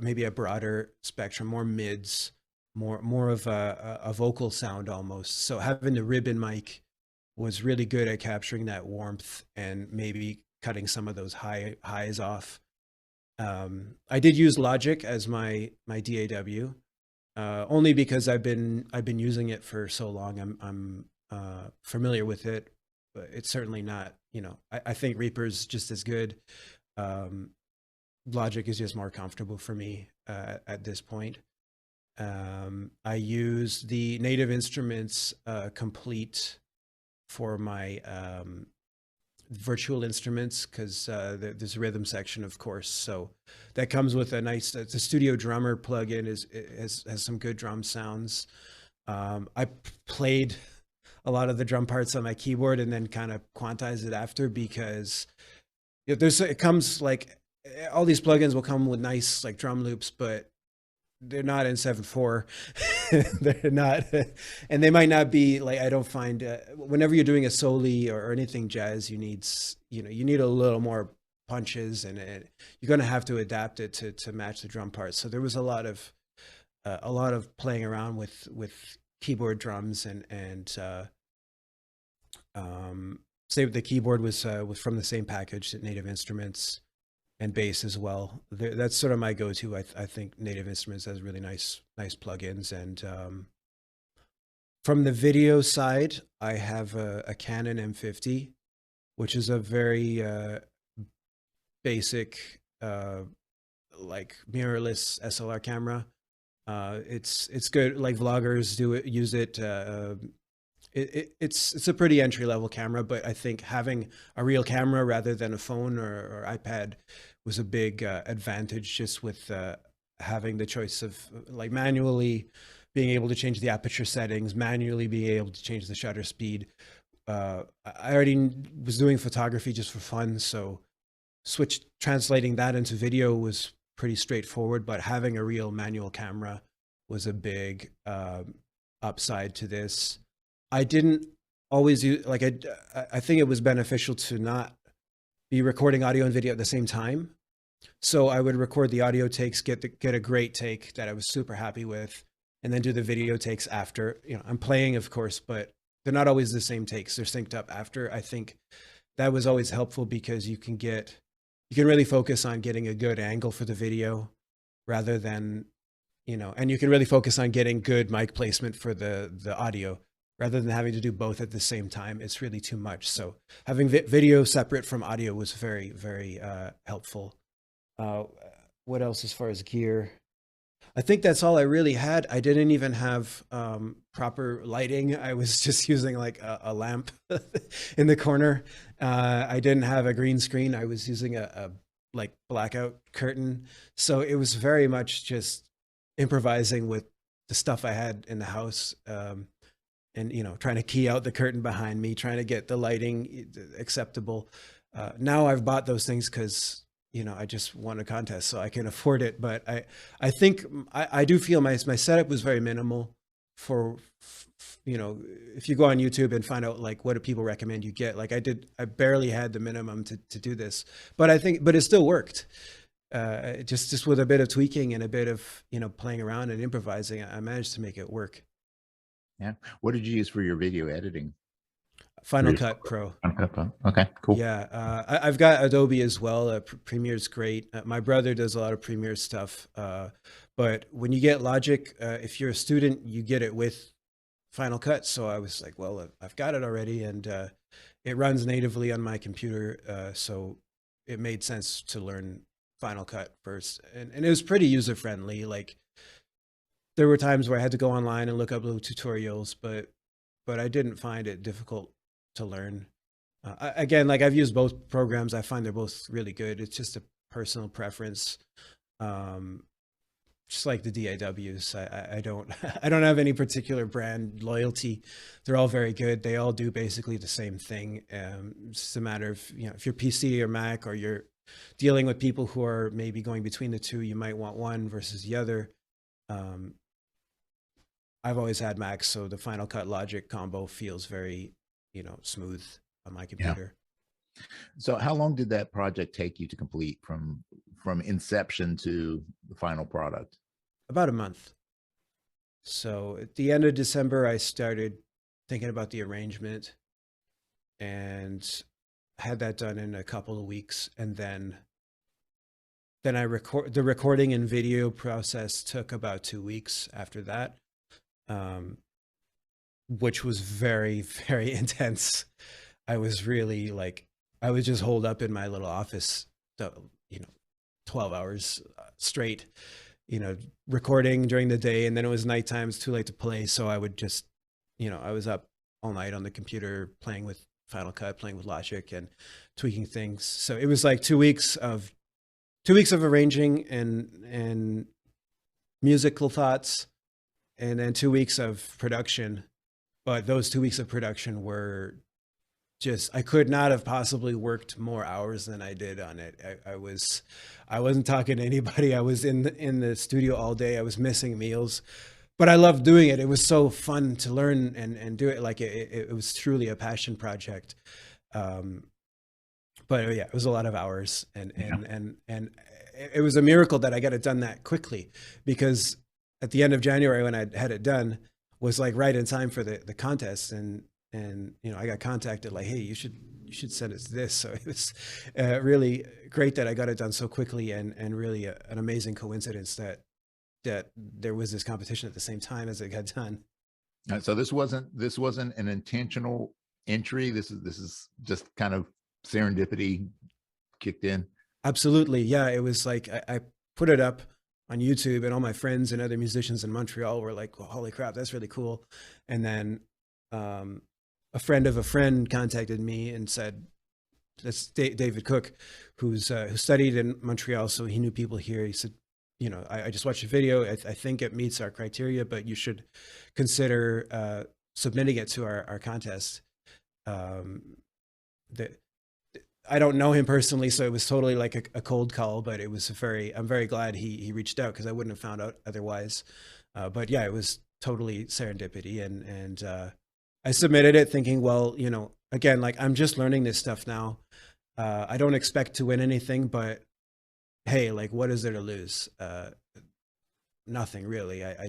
maybe a broader spectrum, more mids, more of a vocal sound almost. So having the ribbon mic was really good at capturing that warmth and maybe cutting some of those highs off. I did use Logic as my DAW, only because I've been using it for so long. I'm familiar with it, but it's certainly not. I think Reaper's just as good. Logic is just more comfortable for me at this point. I use the Native Instruments Complete for my virtual instruments, because there's a rhythm section, of course. So that comes with a nice, it's a Studio Drummer plugin, has some good drum sounds. I played a lot of the drum parts on my keyboard and then kind of quantized it after, because it comes like, all these plugins will come with nice like drum loops, but they're not in 7/4. They're not, and they might not be like, I don't find whenever you're doing a soli or anything jazz, you need a little more punches, and you're going to have to adapt it to match the drum parts. So there was a lot of playing around with keyboard drums, and say the keyboard was from the same package that Native Instruments, and bass as well. That's sort of my go-to. I think Native Instruments has really nice plugins. And from the video side, I have a Canon M50, which is a very basic, like mirrorless SLR camera. It's good. Like vloggers use it. It's a pretty entry level camera, but I think having a real camera rather than a phone or iPad was a big advantage, just with having the choice of like manually being able to change the aperture settings, manually being able to change the shutter speed. I already was doing photography just for fun, so translating that into video was pretty straightforward, but having a real manual camera was a big upside to this. I didn't always use, like, I think it was beneficial to not be recording audio and video at the same time. So I would record the audio takes, get a great take that I was super happy with, and then do the video takes after. I'm playing, of course, but they're not always the same takes. They're synced up after. I think that was always helpful, because you can really focus on getting a good angle for the video, rather than, and you can really focus on getting good mic placement for the audio, rather than having to do both at the same time. It's really too much. So having video separate from audio was very, very helpful. What else as far as gear? I think that's all I really had. I didn't even have proper lighting. I was just using like a lamp in the corner. I didn't have a green screen. I was using a like blackout curtain. So it was very much just improvising with the stuff I had in the house. And trying to key out the curtain behind me, trying to get the lighting acceptable. Now I've bought those things because I just won a contest, so I can afford it. But I think I do feel my setup was very minimal. For if you go on YouTube and find out like what do people recommend you get, like I barely had the minimum to do this, but it still worked. Just with a bit of tweaking and a bit of playing around and improvising, I managed to make it work. Yeah. What did you use for your video editing? Final Cut Pro. Okay, cool. Yeah, I've got Adobe as well. Premiere's great. My brother does a lot of Premiere stuff. But when you get Logic, if you're a student, you get it with Final Cut. So I was like, well, I've got it already, and it runs natively on my computer. So it made sense to learn Final Cut first, and it was pretty user friendly. Like, there were times where I had to go online and look up little tutorials, but I didn't find it difficult to learn. Again, like, I've used both programs. I find they're both really good. It's just a personal preference. just like the DAWs. I don't I don't have any particular brand loyalty. They're all very good. They all do basically the same thing. It's just a matter of, you know, if you're PC or Mac, or you're dealing with people who are maybe going between the two, you might want one versus the other. Um, I've always had Macs, so the Final Cut Logic combo feels very, you know, smooth on my Yeah. computer. So how long did that project take you to complete from inception to the final product? About a month. So at the end of December, I started thinking about the arrangement and had that done in a couple of weeks. And then the recording and video process took about 2 weeks after that, which was very, very intense. I was really like, I was just holed up in my little office, you know, 12 hours straight, you know, recording during the day. And then it was nighttime, it's too late to play. So I would just, you know, I was up all night on the computer playing with Final Cut, playing with Logic and tweaking things. So it was like 2 weeks of arranging and musical thoughts, and then 2 weeks of production. But those 2 weeks of production were just, I could not have possibly worked more hours than I did on it. I wasn't talking to anybody. I was in the studio all day. I was missing meals, but I loved doing it. It was so fun to learn and do it. Like it was truly a passion project. But yeah, it was a lot of hours, and it was a miracle that I got it done that quickly, because at the end of January, when I had it done, was like right in time for the contest. And you know, I got contacted like, hey, you should send us this. So it was really great that I got it done so quickly, and really an amazing coincidence that there was this competition at the same time as it got done. So this wasn't an intentional entry. This is just kind of serendipity kicked in. Absolutely. Yeah. It was like, I put it up on YouTube, and all my friends and other musicians in Montreal were like, well, holy crap, that's really cool. And then a friend of a friend contacted me and said, that's David Cook, who studied in Montreal, so he knew people here. He said, you know, I just watched a video. I think it meets our criteria, but you should consider submitting it to our contest. I don't know him personally, so it was totally like a cold call, but it was I'm very glad he reached out, because I wouldn't have found out otherwise. But yeah, it was totally serendipity. And I submitted it thinking, well, you know, again, like, I'm just learning this stuff now. I don't expect to win anything, but hey, like, what is there to lose? Nothing really. I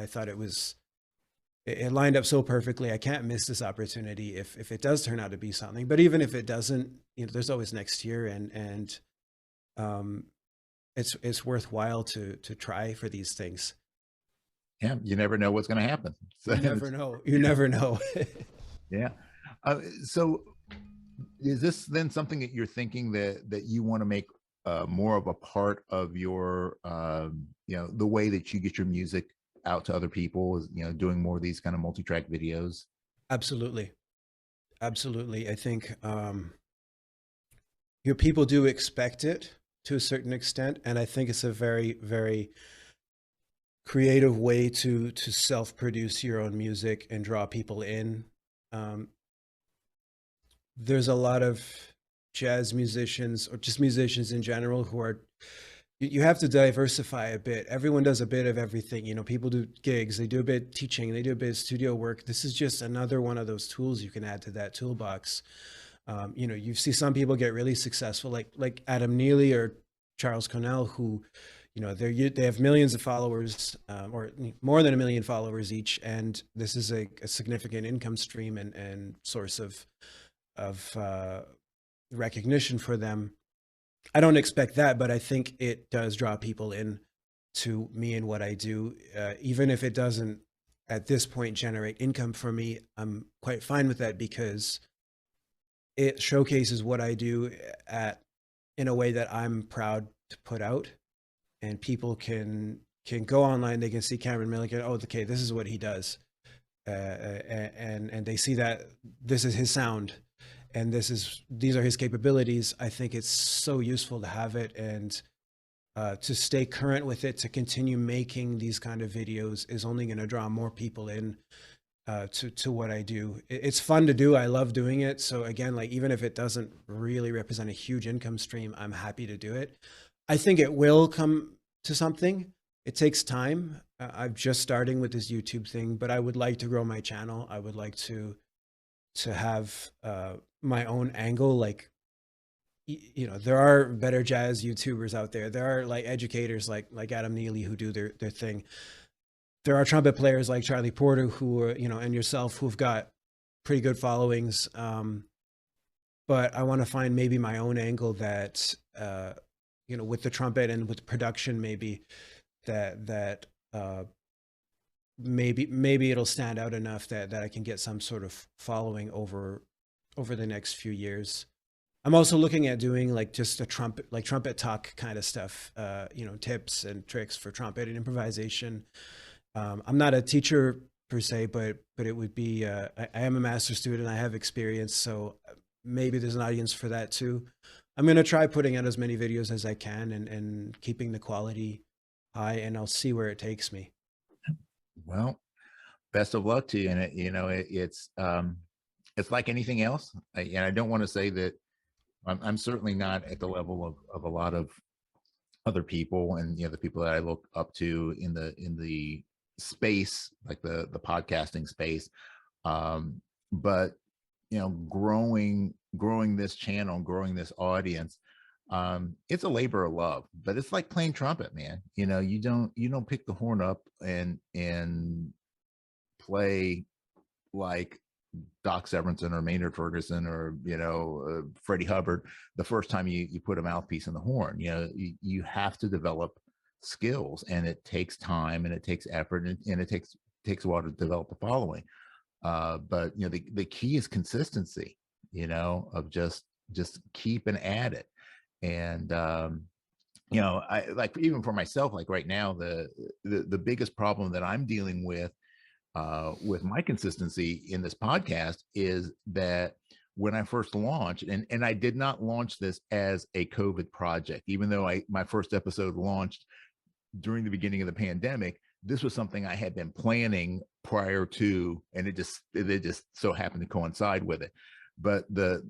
thought it lined up so perfectly. I can't miss this opportunity if it does turn out to be something. But even if it doesn't, you know, there's always next year, and it's worthwhile to try for these things. Yeah, you never know what's going to happen. So you never know. You never know. Yeah. So is this then something that you're thinking that you want to make more of a part of your, you know, the way that you get your music out to other people, is, you know, doing more of these kind of multi-track videos? Absolutely. Absolutely. I think your people do expect it to a certain extent. And I think it's a very, very creative way to self-produce your own music and draw people in. There's a lot of jazz musicians, or just musicians in general, who are, you have to diversify a bit. Everyone does a bit of everything. You know, people do gigs, they do a bit of teaching, they do a bit of studio work. This is just another one of those tools you can add to that toolbox. You know, you see some people get really successful, like Adam Neely or Charles Cornell, who, you know, they have millions of followers, or more than 1 million followers each, and this is a significant income stream and source of recognition for them. I don't expect that, but I think it does draw people in to me and what I do. Even if it doesn't at this point generate income for me, I'm quite fine with that, because it showcases what I do in a way that I'm proud to put out, and people can go online, they can see Cameron Milligan, oh, okay, this is what he does. And they see that this is his sound, and these are his capabilities. I think it's so useful to have it. And to stay current with it, to continue making these kind of videos is only going to draw more people in to what I do. It's fun to do. I love doing it. So again, like even if it doesn't really represent a huge income stream, I'm happy to do it. I think it will come to something. It takes time. I'm just starting with this YouTube thing, but I would like to grow my channel. I would like to have my own angle. Like, you know, there are better jazz YouTubers out there. There are like educators like Adam Neely who do their thing. There are trumpet players like Charlie Porter who are, you know, and yourself who've got pretty good followings. But I want to find maybe my own angle that, you know, with the trumpet and with production, maybe that maybe it'll stand out enough that I can get some sort of following over the next few years. I'm also looking at doing like just a trumpet talk kind of stuff, you know, tips and tricks for trumpet and improvisation. I'm not a teacher per se, but it would be, I am a master student. I have experience. So maybe there's an audience for that too. I'm going to try putting out as many videos as I can and keeping the quality high, and I'll see where it takes me. Well, best of luck to you. And it's like anything else. And I don't want to say that I'm certainly not at the level of a lot of other people, and the people that I look up to in the space, like the podcasting space. But growing this channel, growing this audience, it's a labor of love. But it's like playing trumpet, man. You don't pick the horn up and play like Doc Severinsen or Maynard Ferguson or Freddie Hubbard the first time you put a mouthpiece in the horn. You have to develop skills, and it takes time, and it takes effort, and it takes a while to develop a following. But the key is consistency, of just keeping at it. And I like, even for myself, like right now, the biggest problem that I'm dealing with my consistency in this podcast is that when I first launched, and I did not launch this as a COVID project, even though my first episode launched during the beginning of the pandemic. This was something I had been planning prior to, and it just so happened to coincide with it. But the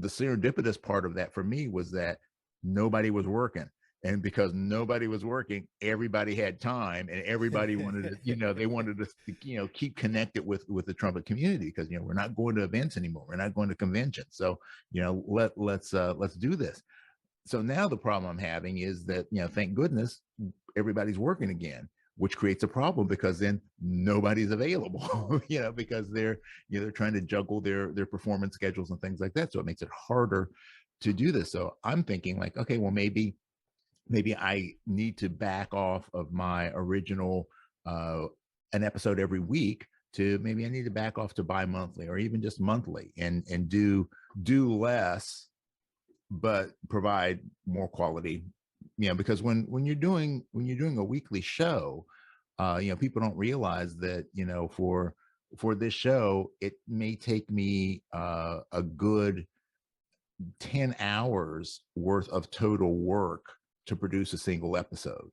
serendipitous part of that for me was that nobody was working. And because nobody was working, everybody had time, and everybody wanted to, they wanted to, keep connected with the trumpet community, because, we're not going to events anymore. We're not going to conventions. So, let's do this. So now the problem I'm having is that, thank goodness everybody's working again, which creates a problem, because then nobody's available, because they're trying to juggle their performance schedules and things like that. So it makes it harder to do this. So I'm thinking like, okay, well, maybe I need to back off of my original an episode every week, to maybe I need to back off to bi-monthly or even just monthly, and do less, but provide more quality. Because when you're doing a weekly show, people don't realize that, for this show, it may take me a good 10 hours worth of total work to produce a single episode,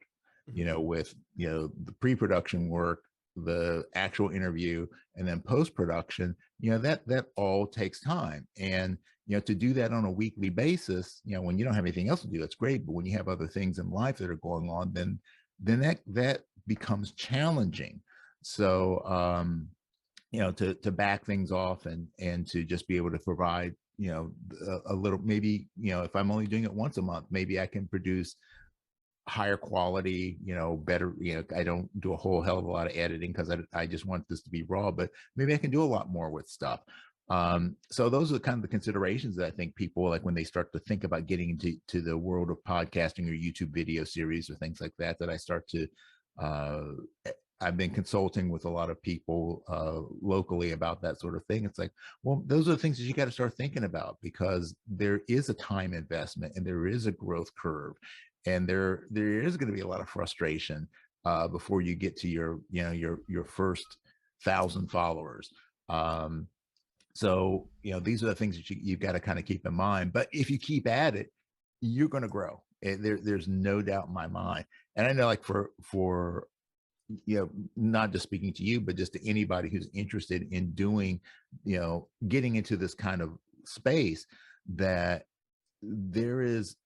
with, the pre-production work, the actual interview, and then post-production, that all takes time. And, to do that on a weekly basis, when you don't have anything else to do, that's great. But when you have other things in life that are going on, then that becomes challenging. So, to back things off and to just be able to provide, a little, maybe, if I'm only doing it once a month, maybe I can produce higher quality, better, I don't do a whole hell of a lot of editing, because I just want this to be raw, but maybe I can do a lot more with stuff. So those are kind of the considerations that I think people, like, when they start to think about getting into the world of podcasting or YouTube video series or things like that, that I start to, I've been consulting with a lot of people locally about that sort of thing. It's like, well, those are the things that you got to start thinking about, because there is a time investment, and there is a growth curve, and there is going to be a lot of frustration before you get to your first 1,000 followers. So, these are the things that you've got to kind of keep in mind. But if you keep at it, you're going to grow. There's no doubt in my mind. And I know, like, for not just speaking to you, but just to anybody who's interested in doing, getting into this kind of space, that there's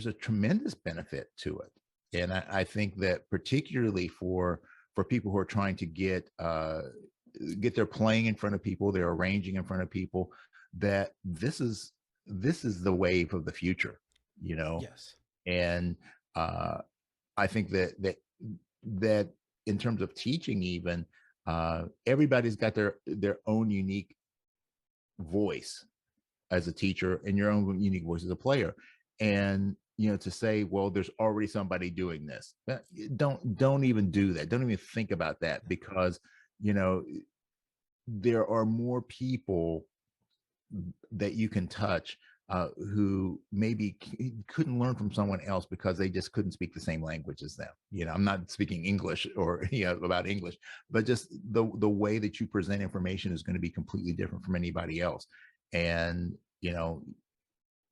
a tremendous benefit to it. And I think that particularly for people who are trying to get their playing in front of people, their arranging in front of people, that this is the wave of the future, Yes. and I think that in terms of teaching, even, everybody's got their own unique voice as a teacher and your own unique voice as a player. And to say, well, there's already somebody doing this, don't even do that. Don't even think about that, because there are more people that you can touch, who maybe couldn't learn from someone else because they just couldn't speak the same language as them. I'm not speaking English or about English, but just the way that you present information is going to be completely different from anybody else. And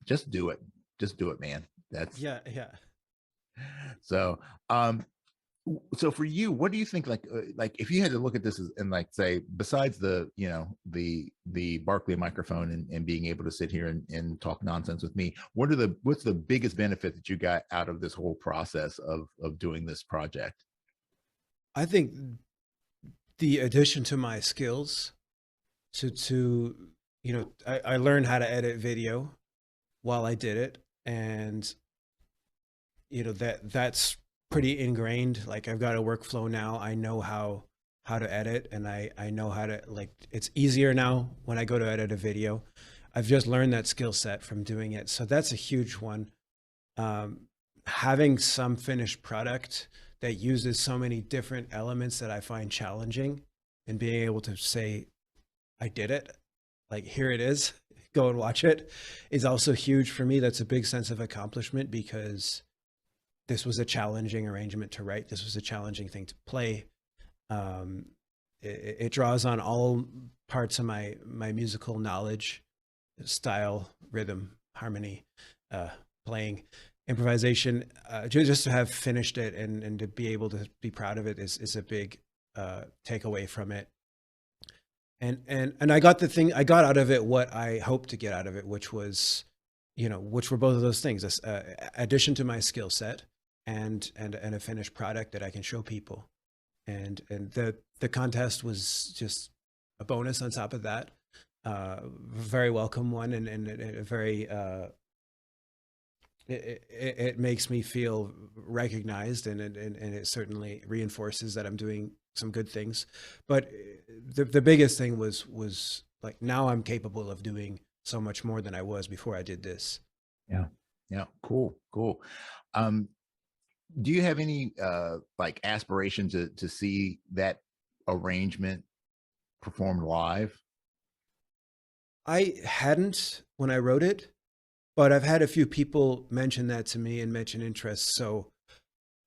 just do it. Just do it, man. That's Yeah. so. So for you, what do you think? Like if you had to look at this and like say, besides the the Barkley microphone and being able to sit here and talk nonsense with me, what's the biggest benefit that you got out of this whole process of doing this project? I think the addition to my skills to I learned how to edit video while I did it, and that's pretty ingrained. Like, I've got a workflow now. I know how to edit, and I know how to, like, it's easier now when I go to edit a video. I've just learned that skill set from doing it. So that's a huge one. Having some finished product that uses so many different elements that I find challenging, and being able to say, I did it, like, here it is, go and watch it, is also huge for me. That's a big sense of accomplishment, because this was a challenging arrangement to write. This was a challenging thing to play. It draws on all parts of my musical knowledge, style, rhythm, harmony, playing, improvisation. Just to have finished it and to be able to be proud of it is a big takeaway from it. And I got out of it what I hoped to get out of it, which was, which were both of those things: this addition to my skill set, and a finished product that I can show people. And the contest was just a bonus on top of that. Very welcome one, and a very it makes me feel recognized, and it certainly reinforces that I'm doing some good things. But the biggest thing was like, now I'm capable of doing so much more than I was before I did this. Yeah. Cool. Do you have any like aspiration to see that arrangement performed live? I hadn't when I wrote it, but I've had a few people mention that to me and mention interest. So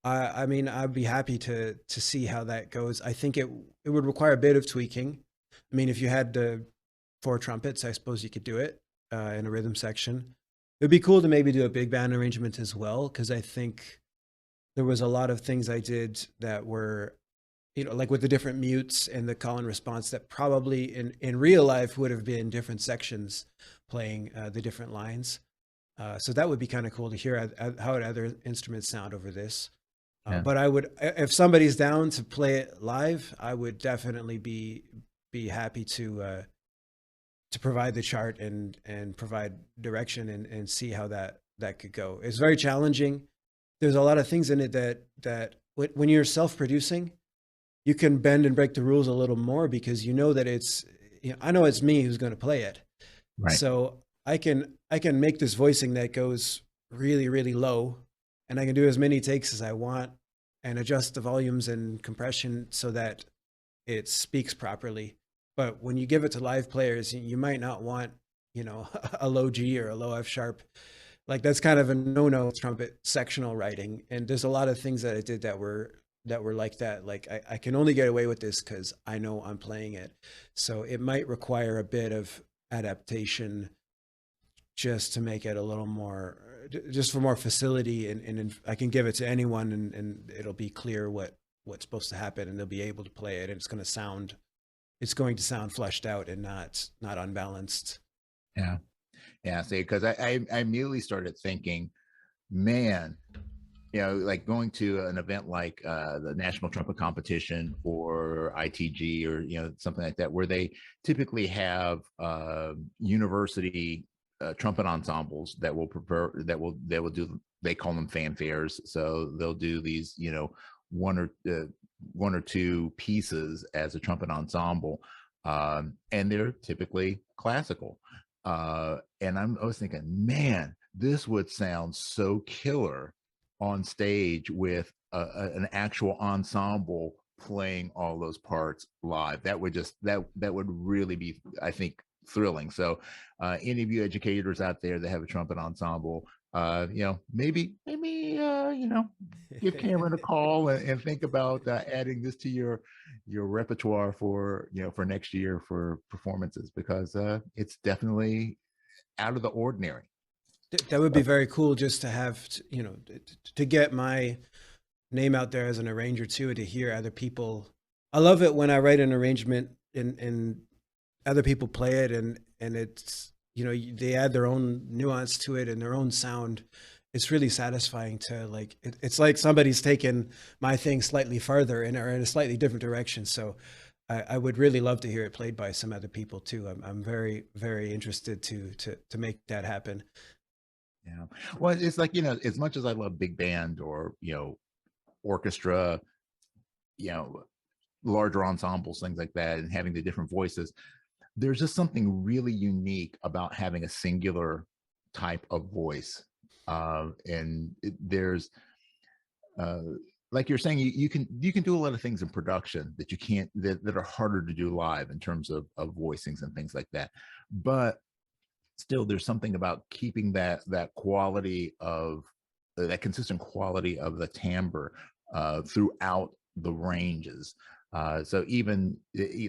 I mean, I'd be happy to see how that goes. I think it would require a bit of tweaking. I mean, if you had 4 trumpets, I suppose you could do it in a rhythm section. It'd be cool to maybe do a big band arrangement as well, because I think there was a lot of things I did that were, like with the different mutes and the call and response, that probably in real life would have been different sections playing the different lines. So that would be kind of cool to hear how other instruments sound over this. But I would, if somebody's down to play it live, I would definitely be happy to provide the chart and provide direction and see how that could go. It's very challenging. There's a lot of things in it that when you're self-producing, you can bend and break the rules a little more, because that it's, I know it's me who's going to play it. Right. So I can make this voicing that goes really, really low, and I can do as many takes as I want and adjust the volumes and compression so that it speaks properly. But when you give it to live players, you might not want, a low G or a low F sharp. Like, that's kind of a no-no trumpet sectional writing. And there's a lot of things that I did that were like that. Like, I can only get away with this because I know I'm playing it. So it might require a bit of adaptation just to make it a little more, just for more facility, and I can give it to anyone, and it'll be clear what's supposed to happen, and they'll be able to play it, and it's going to sound fleshed out and not unbalanced. Yeah. Yeah. See, because I immediately started thinking, man, like going to an event like the National Trumpet Competition or ITG or something like that, where they typically have university trumpet ensembles that will prepare they will do, they call them fanfares. So they'll do these one or two pieces as a trumpet ensemble, and they're typically classical. And I was thinking, man, this would sound so killer on stage with an actual ensemble playing all those parts live. That would really be, I think, thrilling. So any of you educators out there that have a trumpet ensemble, maybe give Cameron a call and think about adding this to your repertoire for for next year for performances, because it's definitely out of the ordinary. That would be very cool, just to have, to get my name out there as an arranger too, to hear other people. I love it when I write an arrangement and other people play it, and it's, they add their own nuance to it and their own sound. It's really satisfying to it's like somebody's taken my thing slightly farther or in a slightly different direction. So I would really love to hear it played by some other people too. I'm very, very interested to make that happen. Yeah. Well, it's like, as much as I love big band or, orchestra, larger ensembles, things like that, and having the different voices, there's just something really unique about having a singular type of voice. There's, like you're saying, you can do a lot of things in production that you can't, that are harder to do live in terms of voicings and things like that. But still, there's something about keeping that quality of that consistent quality of the timbre throughout the ranges. So even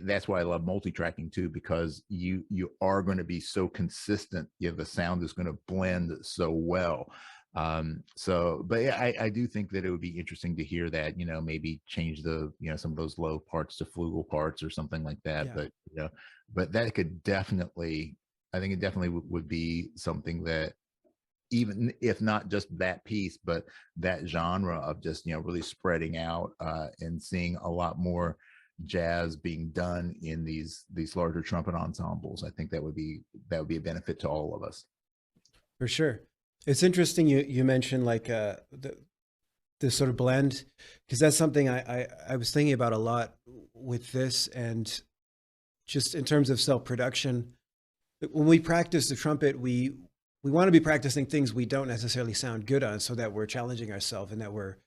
that's why I love multi-tracking too, because you are going to be so consistent. The sound is going to blend so well. But yeah, I do think that it would be interesting to hear that, maybe change the, some of those low parts to flugel parts or something like that. Yeah. But that could definitely, I think it definitely would be something that, even if not just that piece, but that genre of just, really spreading out and seeing a lot more jazz being done in these larger trumpet ensembles. I think that would be a benefit to all of us. For sure. It's interesting you mentioned this sort of blend, because that's something I was thinking about a lot with this, and just in terms of self-production. When we practice the trumpet, we want to be practicing things we don't necessarily sound good on, so that we're challenging ourselves and that we're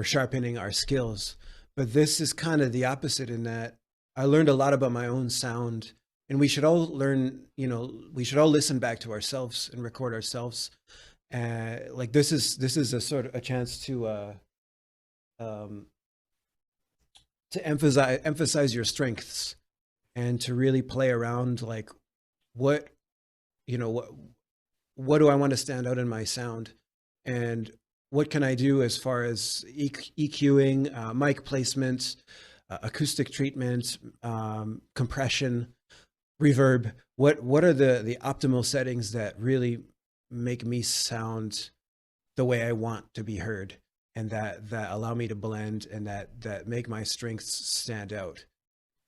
sharpening our skills. But this is kind of the opposite, in that I learned a lot about my own sound, and we should all learn, we should all listen back to ourselves and record ourselves. This is a sort of a chance to emphasize your strengths, and to really play around, what do I want to stand out in my sound, and what can I do as far as EQing, mic placement, acoustic treatment, compression, reverb. What are the optimal settings that really make me sound the way I want to be heard, and that allow me to blend, and that make my strengths stand out.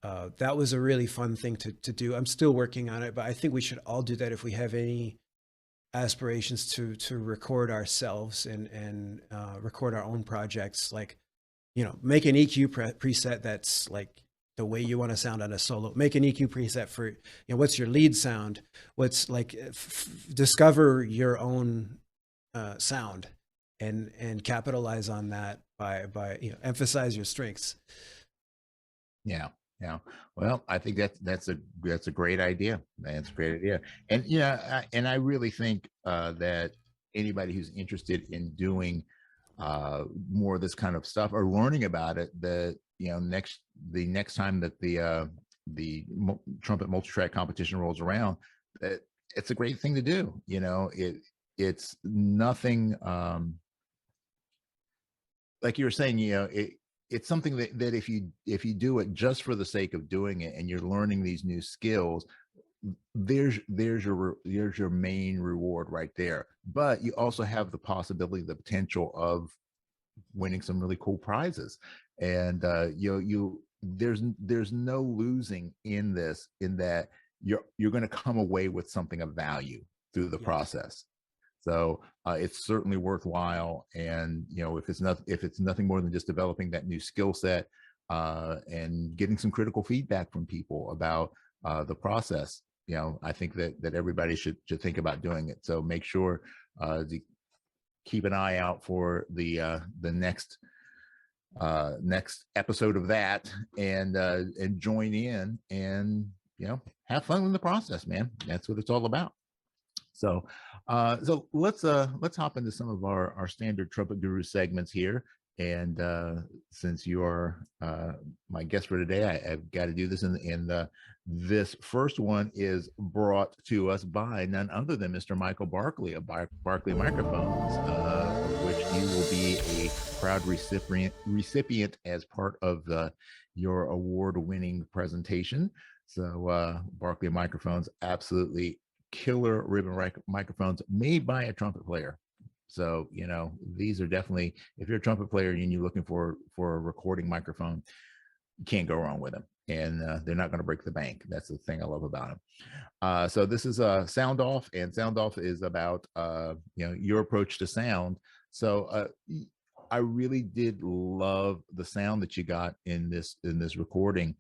That was a really fun thing to do. I'm still working on it, but I think we should all do that if we have any aspirations to record ourselves and record our own projects. Make an EQ preset that's the way you want to sound on a solo. Make an EQ preset for, what's your lead sound? What's discover your own sound and capitalize on that by emphasize your strengths. Yeah. Well, I think that's a great idea. That's a great idea. And and I really think that anybody who's interested in doing more of this kind of stuff or learning about it, that the next time that the trumpet multi-track competition rolls around, it's a great thing to do. it's nothing, like you were saying, it's something that if you do it just for the sake of doing it and you're learning these new skills, there's your main reward right there. But you also have the possibility, the potential of winning some really cool prizes. And there's no losing in this, in that you're going to come away with something of value through the process. So it's certainly worthwhile. And if it's nothing more than just developing that new skill set, and getting some critical feedback from people about the process, I think that everybody should think about doing it. So make sure to keep an eye out for the next episode of that, and join in, and have fun in the process, man. That's what it's all about. So let's hop into some of our standard Trumpet Guru segments here. And since you are my guest for today, I've got to do this. And this first one is brought to us by none other than Mr. Michael Barkley of Barkley Microphones, of which you will be a proud recipient as part of your award-winning presentation. So Barkley Microphones, absolutely killer ribbon microphones made by a trumpet player. So these are definitely, if you're a trumpet player and you're looking for a recording microphone, you can't go wrong with them. And they're not going to break the bank. That's the thing I love about them. So this is Sound Off, and Sound Off is about your approach to sound. So I really did love the sound that you got in this recording.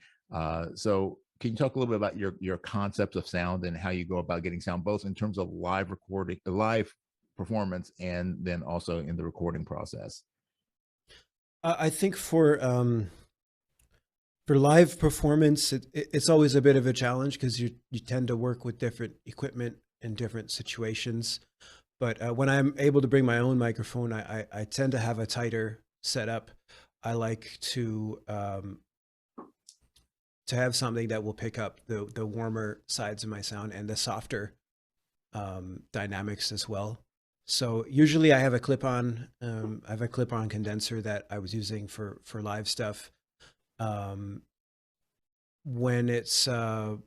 So can you talk a little bit about your concepts of sound and how you go about getting sound, both in terms of live recording, live performance, and then also in the recording process? I think for live performance, it's always a bit of a challenge because you tend to work with different equipment in different situations. But when I'm able to bring my own microphone, I tend to have a tighter setup. I like to have something that will pick up the warmer sides of my sound and the softer dynamics as well. So usually I have a clip-on condenser that I was using for live stuff. When it's a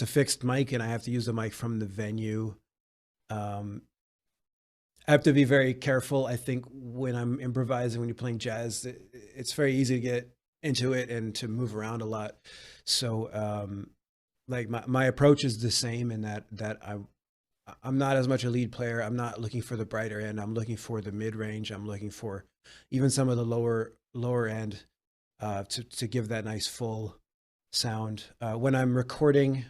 fixed mic and I have to use the mic from the venue, I have to be very careful. I think when I'm improvising, when you're playing jazz, it's very easy to get into it and to move around a lot. So like my approach is the same in that I'm not as much a lead player. I'm not looking for the brighter end. I'm looking for the mid range. I'm looking for even some of the lower end to give that nice full sound. When I'm recording,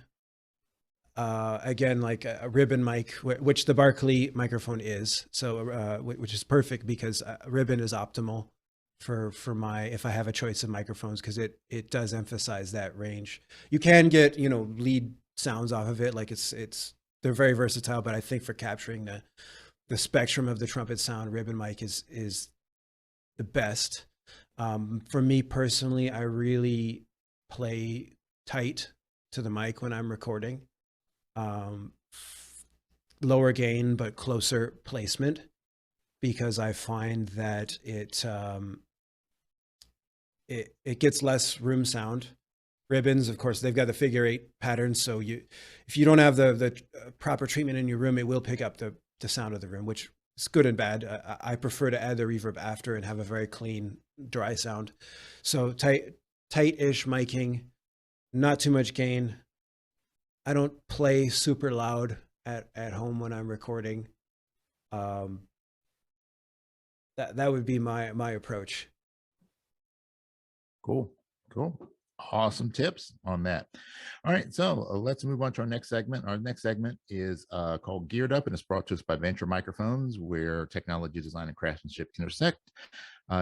again, like a ribbon mic, which the Barkley microphone is, so which is perfect because ribbon is optimal for my, if I have a choice of microphones, because it does emphasize that range. You can get lead sounds off of it, like they're very versatile, but I think for capturing the spectrum of the trumpet sound, ribbon mic is the best. For me personally, I really play tight to the mic when I'm recording. Lower gain but closer placement, because I find that it gets less room sound. Ribbons, of course, they've got the figure 8 pattern, so if you don't have the proper treatment in your room, it will pick up the sound of the room, which is good and bad. I prefer to add the reverb after and have a very clean, dry sound. So tight-ish miking, not too much gain. I don't play super loud at home when I'm recording. That would be my approach. Cool. Awesome tips on that. All right, so let's move on to our next segment. Our next segment is called Geared Up, and it's brought to us by Venture Microphones, where technology, design, and craftsmanship can intersect.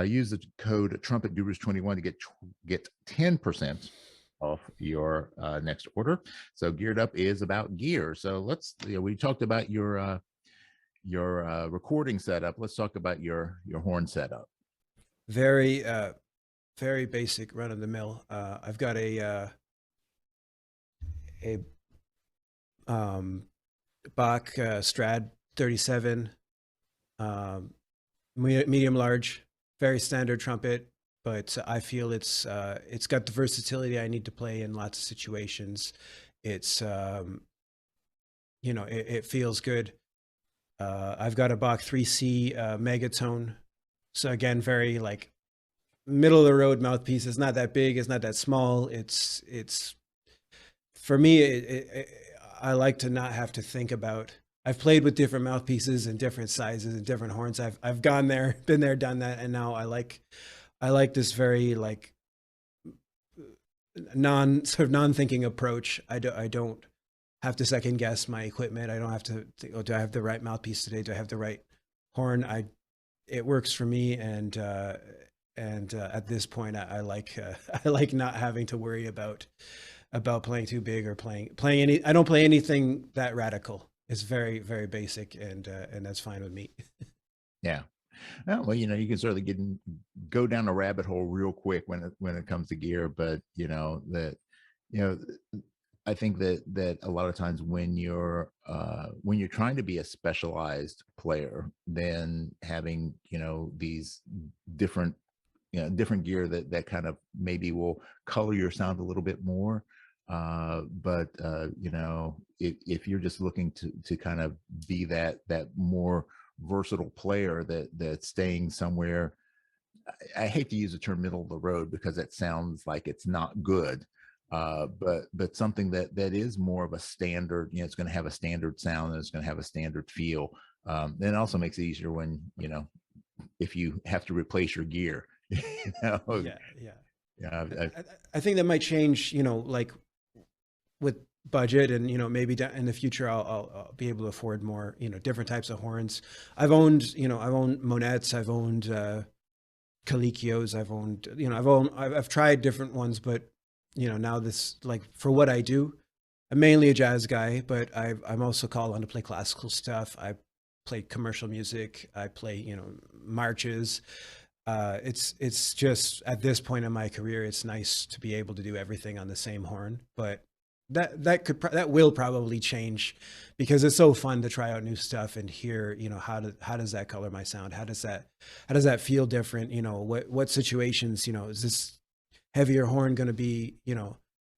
Use the code TrumpetGurus21 to get 10% off your next order. So Geared Up is about gear. So we talked about your recording setup. Let's talk about your horn setup. Very basic, run of the mill. I've got a Bach Strad 37, medium large, very standard trumpet, but I feel it's got the versatility I need to play in lots of situations. It's it feels good. I've got a Bach 3C megatone, so again, very like middle of the road mouthpiece. It's not that big, it's not that small. It's for me. I like to not have to think about. I've played with different mouthpieces and different sizes and different horns. I've gone there, been there, done that, and now I like this very like non-thinking approach. I don't have to second guess my equipment. I don't have to think, oh, do I have the right mouthpiece today? Do I have the right horn? It works for me, and at this point, I like I like not having to worry about playing too big or playing any. I don't play anything that radical. It's very, very basic, and that's fine with me. Yeah. Well, you can certainly go down a rabbit hole real quick when it comes to gear, but I think that a lot of times when you're trying to be a specialized player, then having these different gear that kind of maybe will color your sound a little bit more. But if you're just looking to kind of be that more versatile player that's staying somewhere, I hate to use the term middle of the road because it sounds like it's not good. But something that is more of a standard, it's going to have a standard sound and it's going to have a standard feel. And it also makes it easier when, if you have to replace your gear, Yeah. I think that might change, like with budget, and maybe in the future I'll be able to afford more different types of horns. I've owned Monettes, I've owned Calikios, I've tried different ones, but now this, like, for what I do, I'm mainly a jazz guy, but I'm also called on to play classical stuff. I play commercial music, I play marches. It's just at this point in my career, it's nice to be able to do everything on the same horn, but that will probably change, because it's so fun to try out new stuff and hear, how does that color my sound? How does that feel different? What situations, is this heavier horn going to be,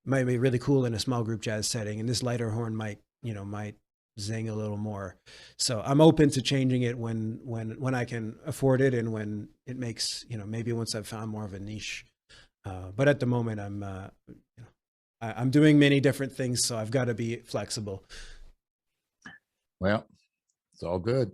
might be really cool in a small group jazz setting, and this lighter horn might zing a little more. So I'm open to changing it when I can afford it, and when it makes, maybe once I've found more of a niche. But at the moment, I'm doing many different things, so I've got to be flexible. Well, it's all good.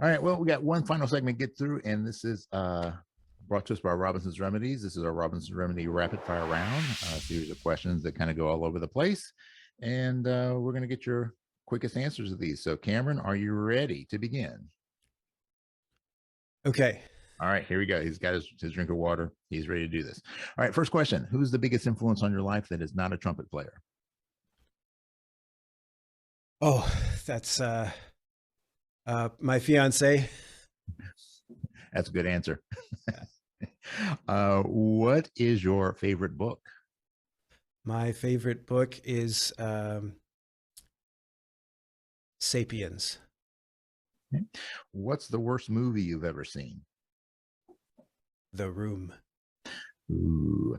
All right. Well, we got one final segment to get through, and this is brought to us by Robinson's Remedies. This is our Robinson's Remedy Rapid Fire Round, a series of questions that kind of go all over the place. And we're going to get your quickest answers to these. So, Cameron, are you ready to begin? Okay. All right, here we go. He's got his drink of water. He's ready to do this. All right, first question. Who's the biggest influence on your life that is not a trumpet player? Oh, that's my fiance. That's a good answer. What is your favorite book? My favorite book is Sapiens. Okay. What's the worst movie you've ever seen? The Room. Ooh.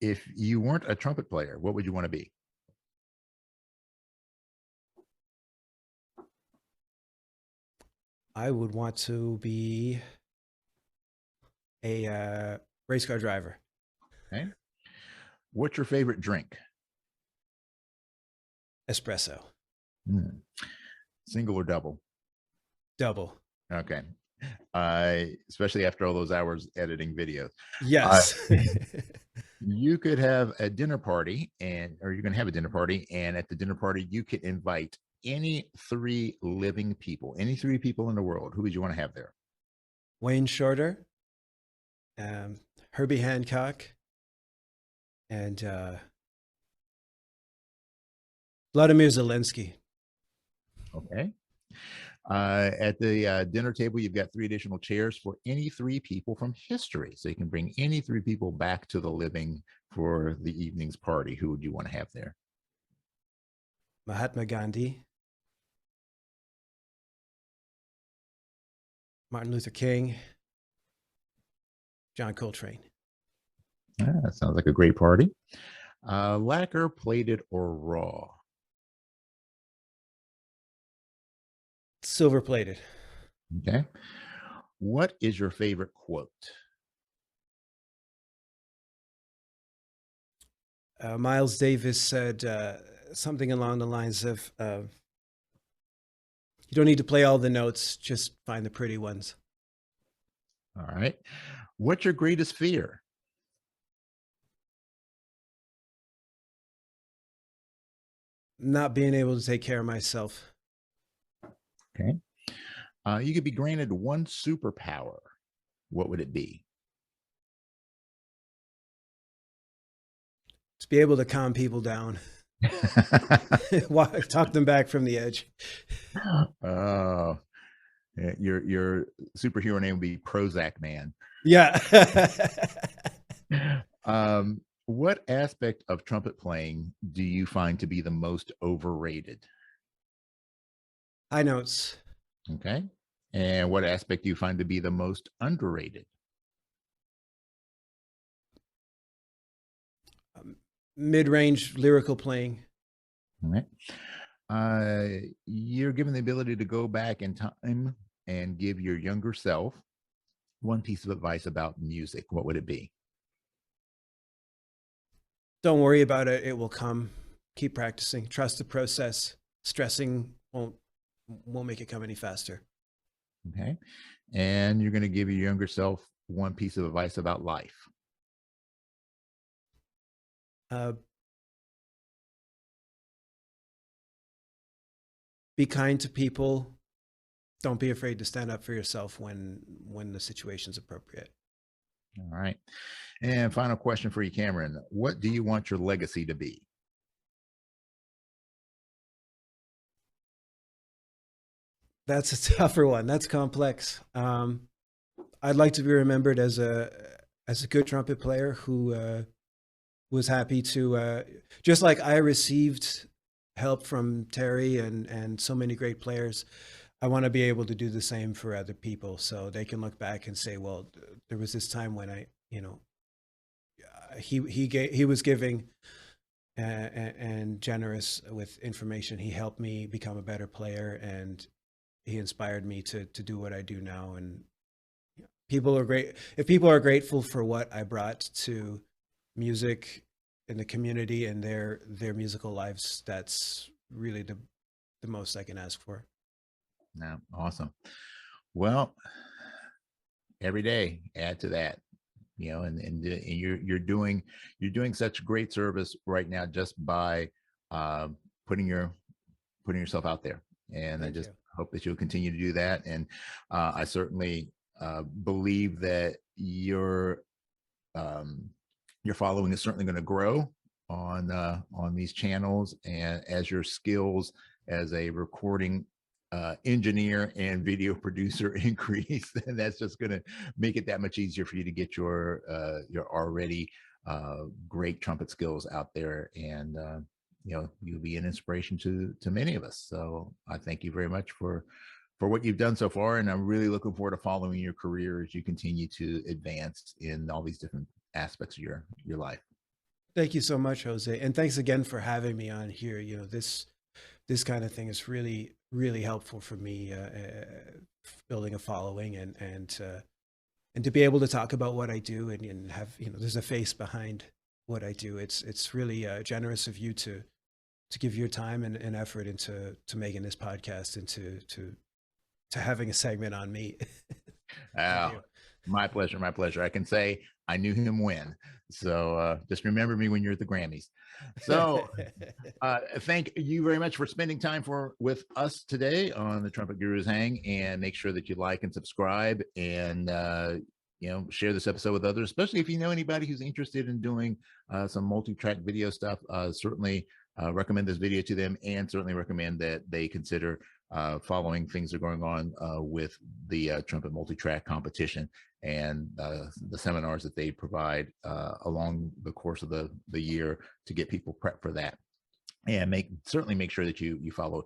If you weren't a trumpet player, what would you want to be? I would want to be a race car driver. Okay. What's your favorite drink? Espresso. Single or double? Double. Okay. Especially after all those hours editing videos. Yes. You could have a dinner party, or you're going to have a dinner party, and at the dinner party, you could invite any three living people, any three people in the world. Who would you want to have there? Wayne Shorter, Herbie Hancock, and Vladimir Zelensky. Okay. At the dinner table, you've got 3 additional chairs for any 3 people from history. So you can bring any 3 people back to the living for the evening's party. Who would you want to have there? Mahatma Gandhi, Martin Luther King, John Coltrane. That sounds like a great party. Lacquer, plated, or raw? Silver plated. Okay. What is your favorite quote? Miles Davis said something along the lines of, you don't need to play all the notes, just find the pretty ones. All right. What's your greatest fear? Not being able to take care of myself. Okay. You could be granted one superpower. What would it be? To be able to calm people down. Talk them back from the edge. Oh, your superhero name would be Prozac Man. Yeah. What aspect of trumpet playing do you find to be the most overrated? High notes. Okay. And what aspect do you find to be the most underrated? Mid-range lyrical playing. All right. You're given the ability to go back in time and give your younger self one piece of advice about music. What would it be? Don't worry about it. It will come. Keep practicing. Trust the process. Stressing won't make it come any faster. Okay. And you're going to give your younger self one piece of advice about life. Be kind to people. Don't be afraid to stand up for yourself when the situation's appropriate. All right. And final question for you, Cameron. What do you want your legacy to be? That's a tougher one. That's complex. I'd like to be remembered as a good trumpet player who was happy to, just like I received help from Terry and so many great players, I want to be able to do the same for other people, so they can look back and say, well, there was this time when he was giving and generous with information. He helped me become a better player, and he inspired me to do what I do now. And people are great. If people are grateful for what I brought to music in the community and their musical lives, that's really the most I can ask for. No, awesome. Well, every day add to that, and you're doing such great service right now just by putting yourself out there. And Thank I just you. hope that you'll continue to do that. And I certainly believe that your following is certainly going to grow on these channels, and as your skills as a recording engineer and video producer increase, then that's just going to make it that much easier for you to get your already great trumpet skills out there, and you'll be an inspiration to many of us. So I thank you very much for what you've done so far, and I'm really looking forward to following your career as you continue to advance in all these different aspects of your life. Thank you so much, Jose, and thanks again for having me on here. This kind of thing is really, really helpful for me, building a following and to be able to talk about what I do and have, there's a face behind what I do. It's really generous of you to give your time and effort into making this podcast and to having a segment on me. My pleasure. My pleasure. I can say I knew him when. So just remember me when you're at the Grammys. So thank you very much for spending time with us today on the Trumpet Gurus Hang, and make sure that you like and subscribe, and share this episode with others, especially if you know anybody who's interested in doing some multi-track video stuff. Certainly recommend this video to them, and certainly recommend that they consider following things that are going on with the Trumpet multi-track competition and the seminars that they provide along the course of the year to get people prepped for that. And certainly make sure that you follow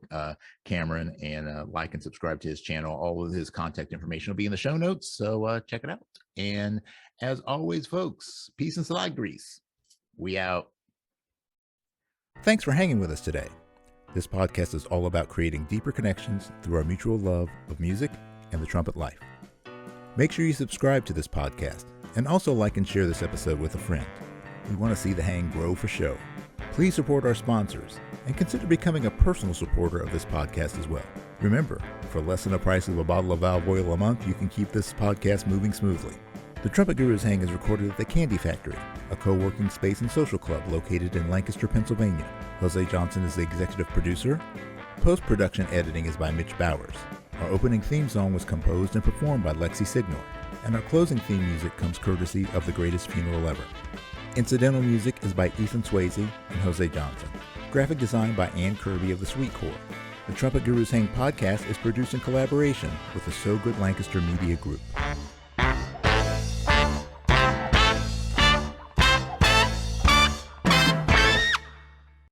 Cameron and like and subscribe to his channel. All of his contact information will be in the show notes, so check it out. And as always, folks, peace and salad grease. We out. Thanks for hanging with us today. This podcast is all about creating deeper connections through our mutual love of music and the trumpet life. Make sure you subscribe to this podcast and also like and share this episode with a friend. We want to see the hang grow for show. Please support our sponsors and consider becoming a personal supporter of this podcast as well. Remember, for less than the price of a bottle of valve oil a month, you can keep this podcast moving smoothly. The Trumpet Gurus Hang is recorded at the Candy Factory, a co-working space and social club located in Lancaster, Pennsylvania. Jose Johnson is the executive producer. Post-production editing is by Mitch Bowers. Our opening theme song was composed and performed by Lexi Signor, and our closing theme music comes courtesy of The Greatest Funeral Ever. Incidental music is by Ethan Swayze and Jose Johnson. Graphic design by Ann Kirby of the Sweet Corps. The Trumpet Gurus Hang podcast is produced in collaboration with the So Good Lancaster Media Group.